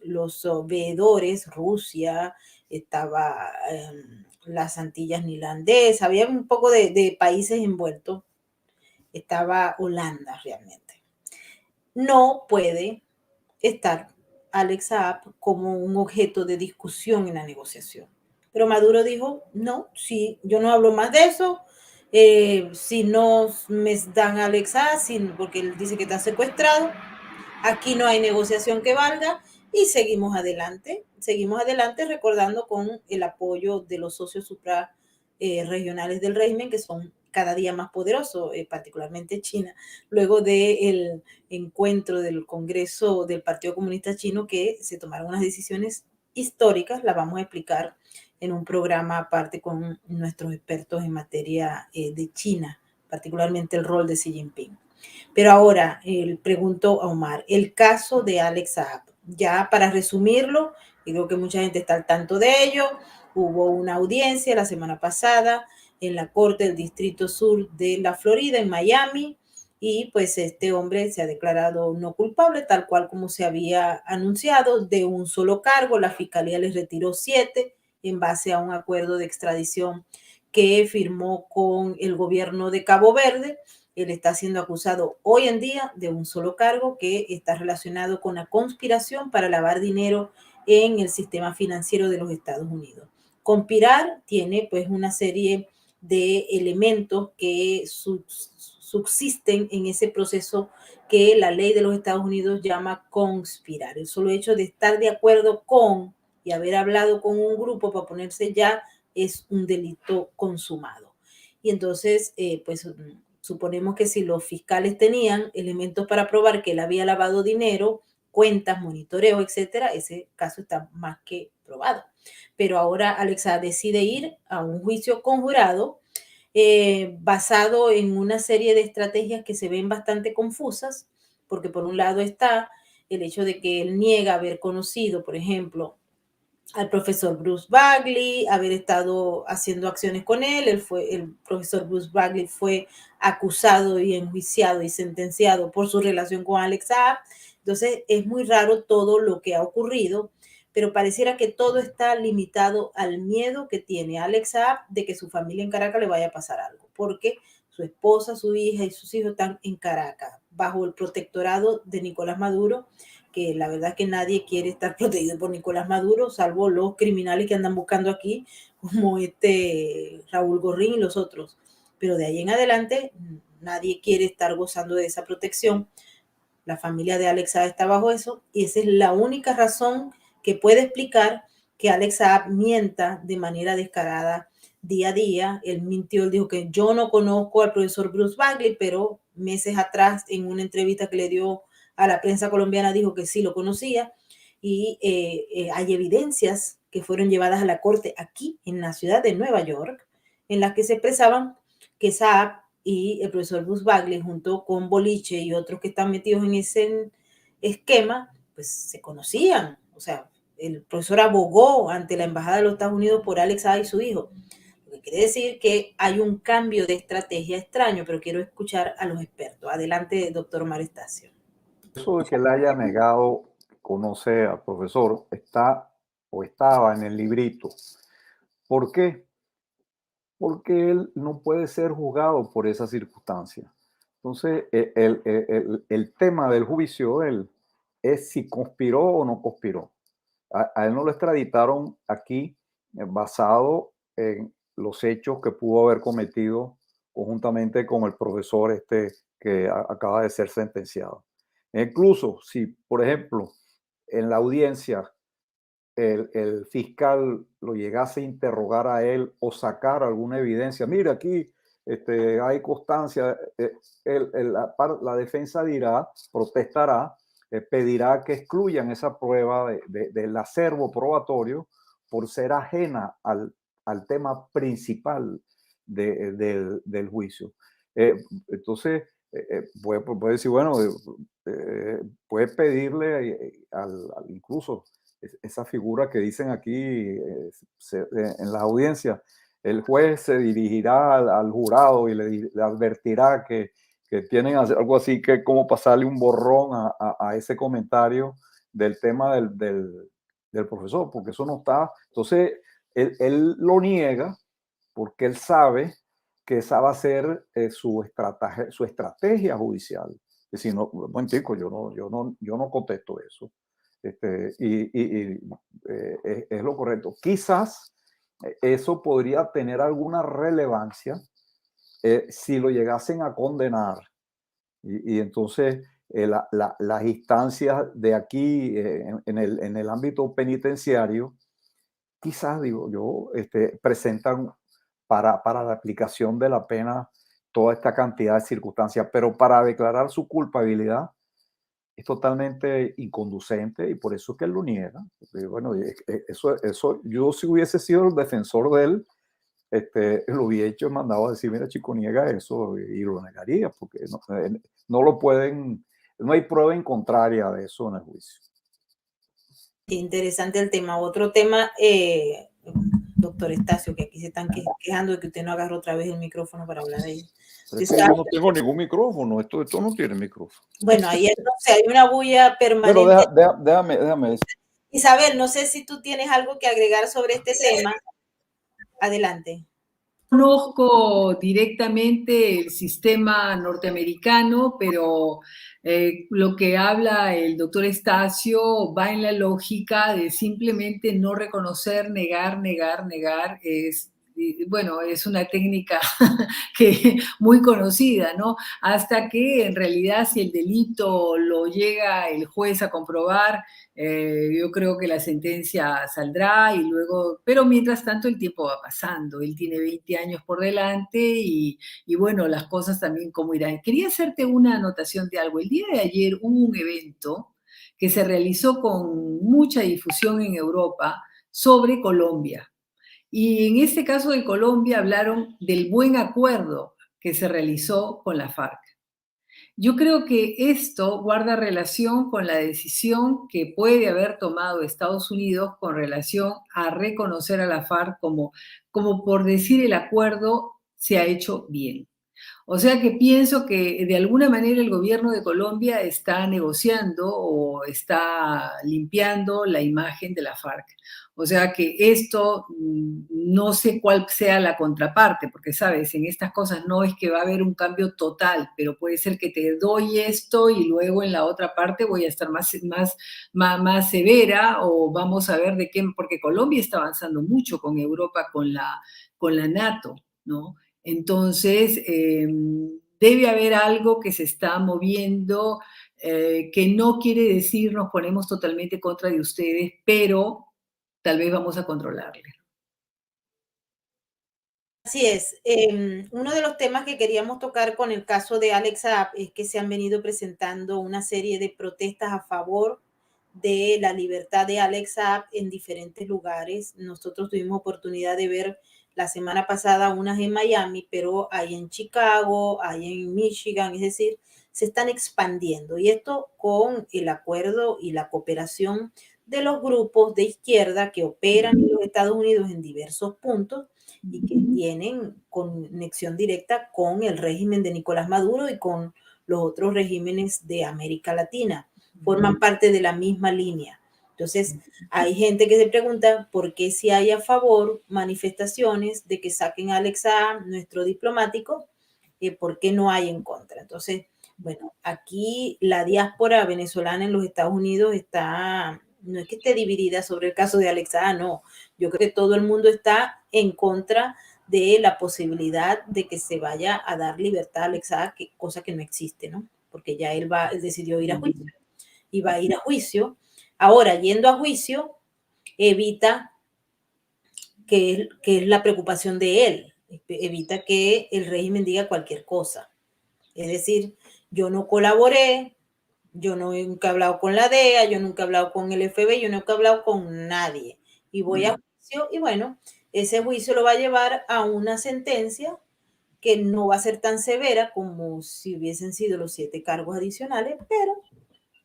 los veedores, Rusia, estaba las Antillas Neerlandesas, había un poco de países envueltos, estaba Holanda realmente. No puede estar Alex Saab como un objeto de discusión en la negociación. Pero Maduro dijo, no, si yo no hablo más de eso, si no me dan a Alex Saab, porque él dice que está secuestrado, aquí no hay negociación que valga y seguimos adelante recordando con el apoyo de los socios suprarregionales del régimen, que son cada día más poderosos, particularmente China, luego del encuentro del Congreso del Partido Comunista Chino, que se tomaron unas decisiones históricas, las vamos a explicar en un programa aparte con nuestros expertos en materia de China, particularmente el rol de Xi Jinping. Pero ahora, pregunto a Omar, el caso de Alex Saab, ya para resumirlo, y creo que mucha gente está al tanto de ello, hubo una audiencia la semana pasada en la Corte del Distrito Sur de la Florida, en Miami, y pues este hombre se ha declarado no culpable, tal cual como se había anunciado, de un solo cargo. La fiscalía les retiró 7 en base a un acuerdo de extradición que firmó con el gobierno de Cabo Verde. Él está siendo acusado hoy en día de un solo cargo que está relacionado con la conspiración para lavar dinero en el sistema financiero de los Estados Unidos. Conspirar tiene pues una serie de elementos que subsisten en ese proceso que la ley de los Estados Unidos llama conspirar. El solo hecho de estar de acuerdo con y haber hablado con un grupo para ponerse ya es un delito consumado. Y entonces, pues suponemos que si los fiscales tenían elementos para probar que él había lavado dinero, cuentas, monitoreo, etcétera, ese caso está más que probado. Pero ahora Alexa decide ir a un juicio conjurado basado en una serie de estrategias que se ven bastante confusas, porque por un lado está el hecho de que él niega haber conocido, por ejemplo, al profesor Bruce Bagley, haber estado haciendo acciones con él. El profesor Bruce Bagley fue acusado y enjuiciado y sentenciado por su relación con Alex Saab. Entonces es muy raro todo lo que ha ocurrido, pero pareciera que todo está limitado al miedo que tiene Alex Saab de que su familia en Caracas le vaya a pasar algo, porque su esposa, su hija y sus hijos están en Caracas, bajo el protectorado de Nicolás Maduro, que la verdad es que nadie quiere estar protegido por Nicolás Maduro, salvo los criminales que andan buscando aquí, como Raúl Gorrín y los otros. Pero de ahí en adelante, nadie quiere estar gozando de esa protección. La familia de Alex Saab está bajo eso, y esa es la única razón que puede explicar que Alex Saab mienta de manera descarada día a día. Él mintió, él dijo que yo no conozco al profesor Bruce Bagley, pero meses atrás en una entrevista que le dio a la prensa colombiana dijo que sí lo conocía, y hay evidencias que fueron llevadas a la corte aquí en la ciudad de Nueva York, en las que se expresaban que Saab y el profesor Bruce Bagley, junto con Boliche y otros que están metidos en ese esquema, pues se conocían. O sea, el profesor abogó ante la Embajada de los Estados Unidos por Alex Saab y su hijo. Lo que quiere decir que hay un cambio de estrategia extraño, pero quiero escuchar a los expertos. Adelante, doctor Omar Estacio. Eso de que él haya negado, conoce al profesor, está o estaba en el librito. ¿Por qué? Porque él no puede ser juzgado por esa circunstancia. Entonces, el tema del juicio de él es si conspiró o no conspiró. A él no lo extraditaron aquí basado en los hechos que pudo haber cometido conjuntamente con el profesor que acaba de ser sentenciado. Incluso si, por ejemplo, en la audiencia el fiscal lo llegase a interrogar a él o sacar alguna evidencia, mira aquí hay constancia, la defensa dirá, protestará, pedirá que excluyan esa prueba del acervo probatorio por ser ajena al tema principal del juicio. Entonces, puede decir, bueno, puede pedirle incluso esa figura que dicen aquí en las audiencias, el juez se dirigirá al jurado y le advertirá que tienen algo así que como pasarle un borrón a ese comentario del tema del profesor, porque eso no está. Entonces, él lo niega porque él sabe que esa va a ser su estrategia judicial. Es decir, no, momentico, yo no contesto eso. Es lo correcto. Quizás eso podría tener alguna relevancia si lo llegasen a condenar. Y entonces las instancias de aquí en el ámbito penitenciario, quizás, digo yo, presentan para la aplicación de la pena toda esta cantidad de circunstancias, pero para declarar su culpabilidad es totalmente inconducente y por eso es que él lo niega. Porque, bueno, eso, yo si hubiese sido el defensor de él, lo hubiera hecho, mandado a decir, mira chico, niega eso, y lo negaría, porque no lo pueden, no hay prueba en contraria de eso en el juicio. Interesante el tema. Otro tema, doctor Estacio, que aquí se están quejando de que usted no agarró otra vez el micrófono para hablar de ello. Pero es que yo no tengo ningún micrófono, esto no tiene micrófono. Bueno, ahí entonces hay una bulla permanente. Bueno, déjame. Isabel, no sé si tú tienes algo que agregar sobre este tema. Adelante. Conozco directamente el sistema norteamericano, pero lo que habla el doctor Estacio va en la lógica de simplemente no reconocer, negar. Bueno, es una técnica muy conocida, ¿no? Hasta que en realidad si el delito lo llega el juez a comprobar, yo creo que la sentencia saldrá y luego, pero mientras tanto el tiempo va pasando, él tiene 20 años por delante y bueno, las cosas también como irán. Quería hacerte una anotación de algo. El día de ayer hubo un evento que se realizó con mucha difusión en Europa sobre Colombia. Y en este caso de Colombia hablaron del buen acuerdo que se realizó con la FARC. Yo creo que esto guarda relación con la decisión que puede haber tomado Estados Unidos con relación a reconocer a la FARC como por decir el acuerdo se ha hecho bien. O sea que pienso que de alguna manera el gobierno de Colombia está negociando o está limpiando la imagen de la FARC. O sea que esto no sé cuál sea la contraparte, porque sabes, en estas cosas no es que va a haber un cambio total, pero puede ser que te doy esto y luego en la otra parte voy a estar más severa, o vamos a ver de qué, porque Colombia está avanzando mucho con Europa, con la NATO, ¿no? Entonces, debe haber algo que se está moviendo, que no quiere decir nos ponemos totalmente contra de ustedes, pero tal vez vamos a controlarle. Así es. Uno de los temas que queríamos tocar con el caso de Alex Saab es que se han venido presentando una serie de protestas a favor de la libertad de Alex Saab en diferentes lugares. Nosotros tuvimos oportunidad de ver la semana pasada unas en Miami, pero hay en Chicago, hay en Michigan, es decir, se están expandiendo. Y esto con el acuerdo y la cooperación de los grupos de izquierda que operan en los Estados Unidos en diversos puntos y que tienen conexión directa con el régimen de Nicolás Maduro y con los otros regímenes de América Latina. Forman parte de la misma línea. Entonces, hay gente que se pregunta por qué si hay a favor manifestaciones de que saquen a Alex Saab, nuestro diplomático, por qué no hay en contra. Entonces, bueno, aquí la diáspora venezolana en los Estados Unidos está, no es que esté dividida sobre el caso de Alex Saab, no. Yo creo que todo el mundo está en contra de la posibilidad de que se vaya a dar libertad a Alex Saab, cosa que no existe, ¿no? Porque ya él decidió ir a juicio y va a ir a juicio. Ahora, yendo a juicio, evita que es la preocupación de él, evita que el régimen diga cualquier cosa. Es decir, yo no colaboré, yo nunca he hablado con la DEA, yo nunca he hablado con el FBI, yo nunca he hablado con nadie. Y voy a juicio y bueno, ese juicio lo va a llevar a una sentencia que no va a ser tan severa como si hubiesen sido los 7 cargos adicionales, pero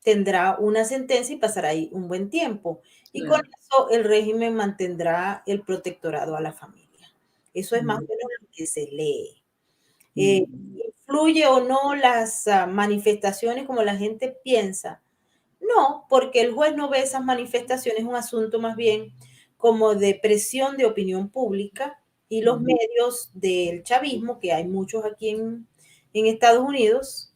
tendrá una sentencia y pasará ahí un buen tiempo. Y con eso el régimen mantendrá el protectorado a la familia. Eso es más o menos lo que se lee. ¿Influye o no las manifestaciones como la gente piensa? No, porque el juez no ve esas manifestaciones, es un asunto más bien como de presión de opinión pública y los medios del chavismo, que hay muchos aquí en Estados Unidos,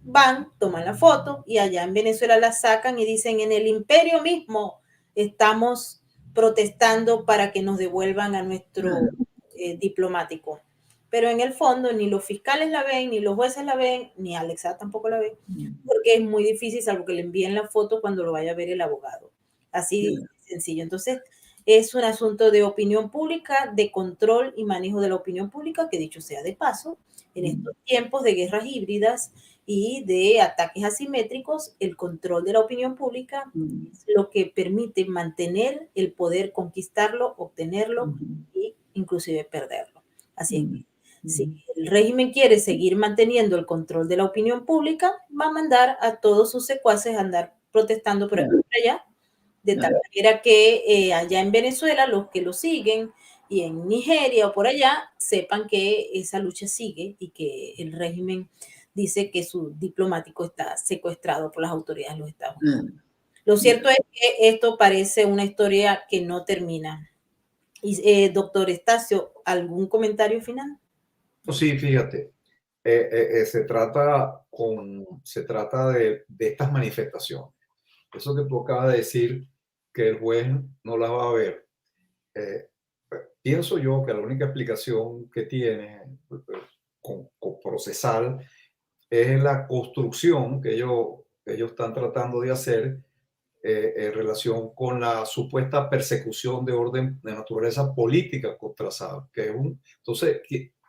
van, toman la foto y allá en Venezuela la sacan y dicen en el imperio mismo estamos protestando para que nos devuelvan a nuestro diplomático. Pero en el fondo ni los fiscales la ven, ni los jueces la ven, ni Alex Saab tampoco la ve, porque es muy difícil, salvo que le envíen la foto cuando lo vaya a ver el abogado. Así de sencillo. Entonces, es un asunto de opinión pública, de control y manejo de la opinión pública, que dicho sea de paso, en estos tiempos de guerras híbridas y de ataques asimétricos, el control de la opinión pública es lo que permite mantener el poder, conquistarlo, obtenerlo e inclusive perderlo. Así es que si el régimen quiere seguir manteniendo el control de la opinión pública, va a mandar a todos sus secuaces a andar protestando por aquí y por allá, de tal manera que allá en Venezuela los que lo siguen y en Nigeria o por allá sepan que esa lucha sigue y que el régimen dice que su diplomático está secuestrado por las autoridades de los Estados Unidos. Lo cierto es que esto parece una historia que no termina. Y, doctor Estacio, ¿algún comentario final? Sí, fíjate, se trata de estas manifestaciones. Eso que tú acabas de decir, que el juez no las va a ver. Pienso yo que la única explicación que tiene con procesal es la construcción que ellos están tratando de hacer en relación con la supuesta persecución de orden de naturaleza política contra Saab, entonces,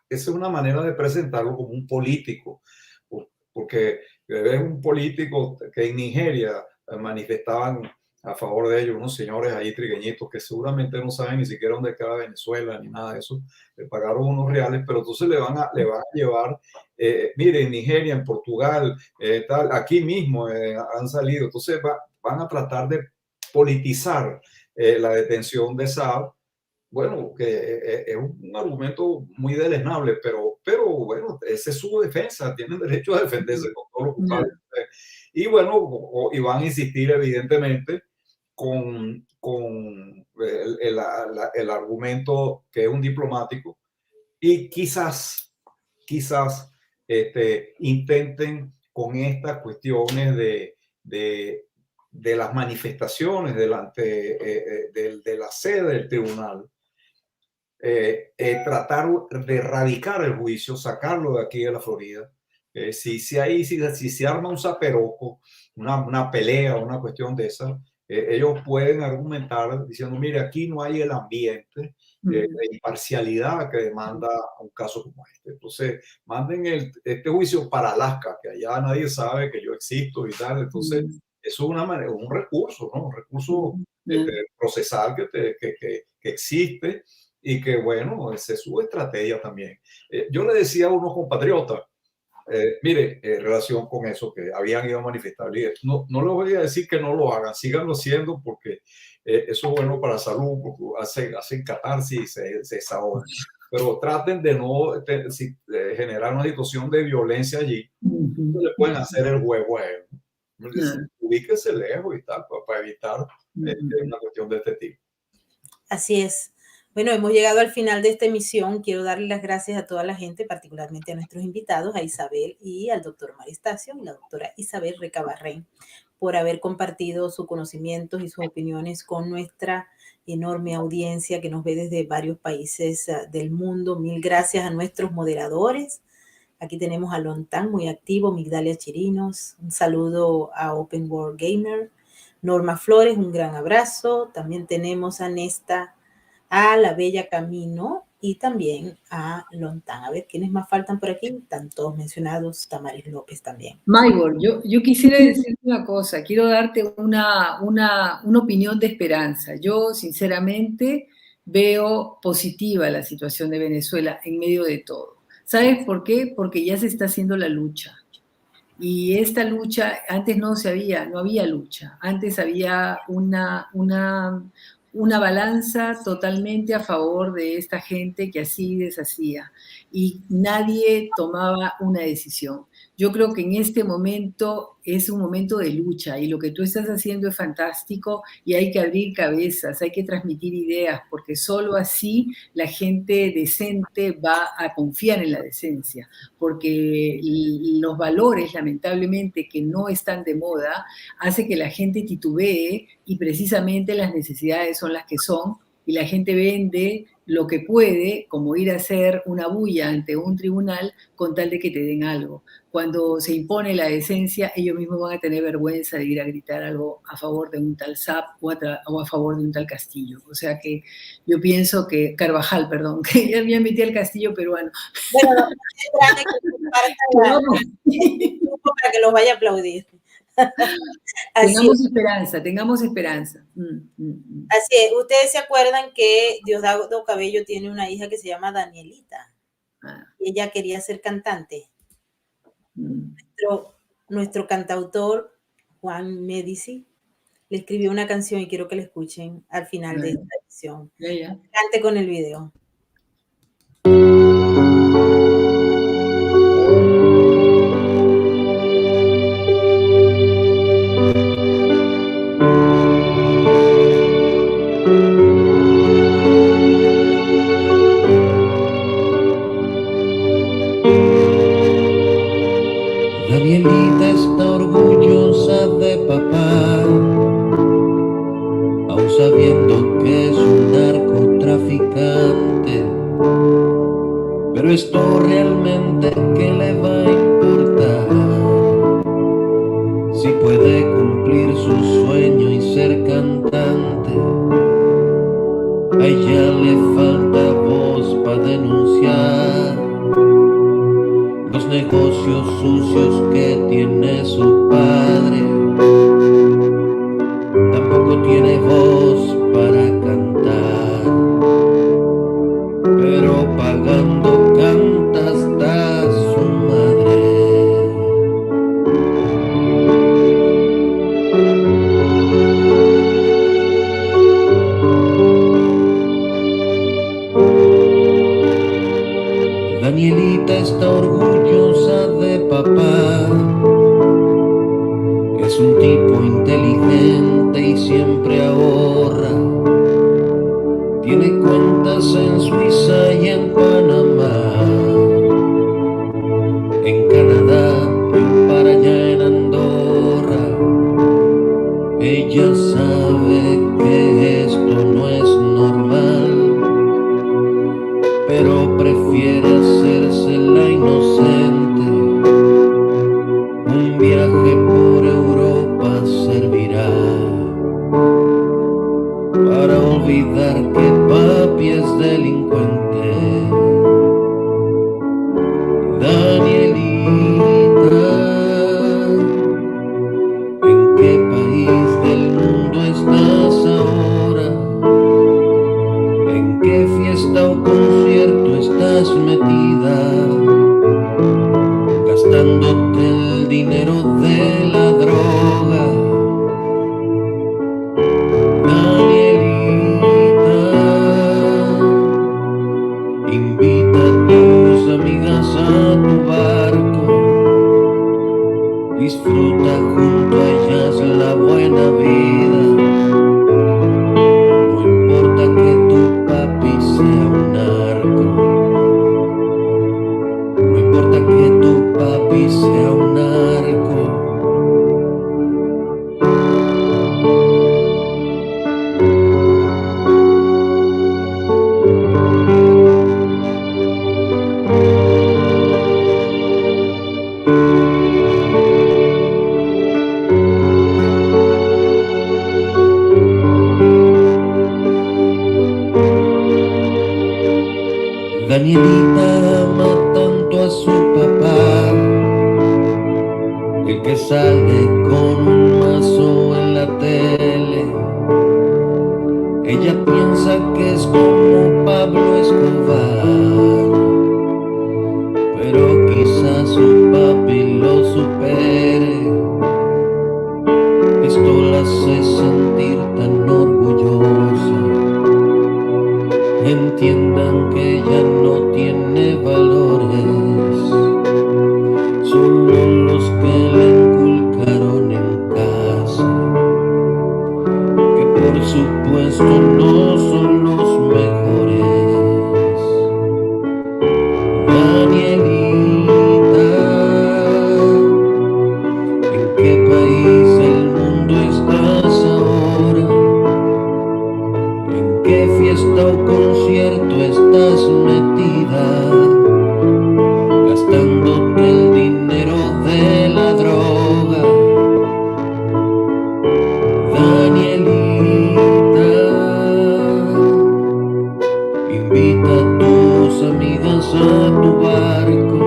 esa es una manera de presentarlo como un político, porque es un político que en Nigeria manifestaban a favor de ellos unos señores ahí trigueñitos que seguramente no saben ni siquiera dónde queda Venezuela ni nada de eso, le pagaron unos reales, pero entonces le van a llevar, mire, en Nigeria, en Portugal, tal, aquí mismo han salido, entonces van a tratar de politizar la detención de Saab bueno, que es un argumento muy deleznable, pero bueno, esa es su defensa, tienen derecho a defenderse con todo lo que Ya. saben. Y bueno, y van a insistir evidentemente con el argumento que es un diplomático y quizás intenten con estas cuestiones de las manifestaciones delante de la sede del tribunal, tratar de erradicar el juicio, sacarlo de aquí de la Florida. Si se arma un zaperoco, una pelea, una cuestión de esa, ellos pueden argumentar diciendo, mire, aquí no hay el ambiente de imparcialidad que demanda un caso como este. Entonces, manden este juicio para Alaska, que allá nadie sabe que yo existo y tal. Entonces, eso es un recurso, ¿no? Un recurso procesal que existe y que, bueno, esa es su estrategia también. Yo le decía a unos compatriotas, mire, en relación con eso, que habían ido a manifestar, no les voy a decir que no lo hagan, síganlo haciendo porque eso es bueno para la salud, porque hacen catarsis y se desahogan. Pero traten de no generar una situación de violencia allí, le pueden hacer el juego a él. Ubíquese lejos y tal, para evitar una cuestión de este tipo. Así es. Bueno, hemos llegado al final de esta emisión. Quiero darle las gracias a toda la gente, particularmente a nuestros invitados, a Isabel y al doctor Omar Estacio y la doctora Isabel Recabarren, por haber compartido sus conocimientos y sus opiniones con nuestra enorme audiencia que nos ve desde varios países del mundo. Mil gracias a nuestros moderadores. Aquí tenemos a Lontán, muy activo, Migdalia Chirinos. Un saludo a Open World Gamer. Norma Flores, un gran abrazo. También tenemos a Nesta, a La Bella Camino y también a Lontán. A ver, ¿quiénes más faltan por aquí? Están todos mencionados, Tamaris López también. Maybor, yo quisiera decirte una cosa, quiero darte una opinión de esperanza. Yo, sinceramente, veo positiva la situación de Venezuela en medio de todo. ¿Sabes por qué? Porque ya se está haciendo la lucha. Y esta lucha, antes no había lucha. Antes había una balanza totalmente a favor de esta gente que así y deshacía. Y nadie tomaba una decisión. Yo creo que en este momento es un momento de lucha y lo que tú estás haciendo es fantástico y hay que abrir cabezas, hay que transmitir ideas, porque solo así la gente decente va a confiar en la decencia, porque los valores, lamentablemente, que no están de moda, hace que la gente titubee y precisamente las necesidades son las que son y la gente vende lo que puede, como ir a hacer una bulla ante un tribunal con tal de que te den algo. Cuando se impone la decencia, ellos mismos van a tener vergüenza de ir a gritar algo a favor de un tal Zap o a favor de un tal Castillo. O sea que yo pienso que, Carvajal, perdón, que ya me metí al Castillo peruano. Bueno, para que los vaya a aplaudir. Tengamos esperanza. Así es. Ustedes se acuerdan que Diosdado Cabello tiene una hija que se llama Danielita. Y ella quería ser cantante. Nuestro cantautor, Juan Medici, le escribió una canción y quiero que la escuchen al final de esta edición. Cante con el video. Danielita está orgullosa de papá, aun sabiendo que es un narcotraficante. Pero esto realmente, ¿qué le va a importar? Si puede cumplir su sueño y ser cantante. A ella le falta voz para denunciar los negocios sucios que tiene su padre. Tampoco tiene voz para cantar, pero pagando canta hasta su madre. Danielita está orgullosa de papá. Es un tipo inteligente y siempre ahorra. Tiene cuentas en Suiza y en Panamá, en Canadá y para allá en Andorra. Ella sabe que esto no es normal, pero prefiere hacerse la inocente. Un viaje por Europa servirá para olvidar que papi es delincuente. Danielita, ¿en qué país del mundo estás ahora? ¿En qué fiesta o concierto estás metida? Gastándote el dinero de la droga. Danielita, invita a tus amigas a tu barco. Disfruta junto a ellas la buena vida. No importa que tu papi sea un narco. No importa que tu papi sea un narco. Danielita ama tanto a su papá, el que sale con un mazo en la tele. Ella piensa que es como Pablo Escobar, pero quizás su papi lo supere. Esto la hace sentir tan orgullosa. Entiendan que ella no tiene valores, solo los que le inculcaron en casa, que por supuesto no son los mejores. Danielita, ¿en qué país del mundo estás ahora? ¿En qué fiesta o concierto estás metida? Gastándote el dinero de la droga. Danielita, invita a tus amigas a tu barco.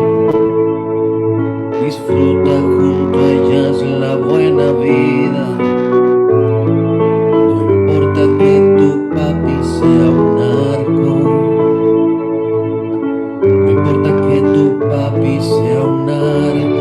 Disfruta junto a ellas la buena vida. No importa que tu papi sea un narco. No importa que tu papi sea un narco.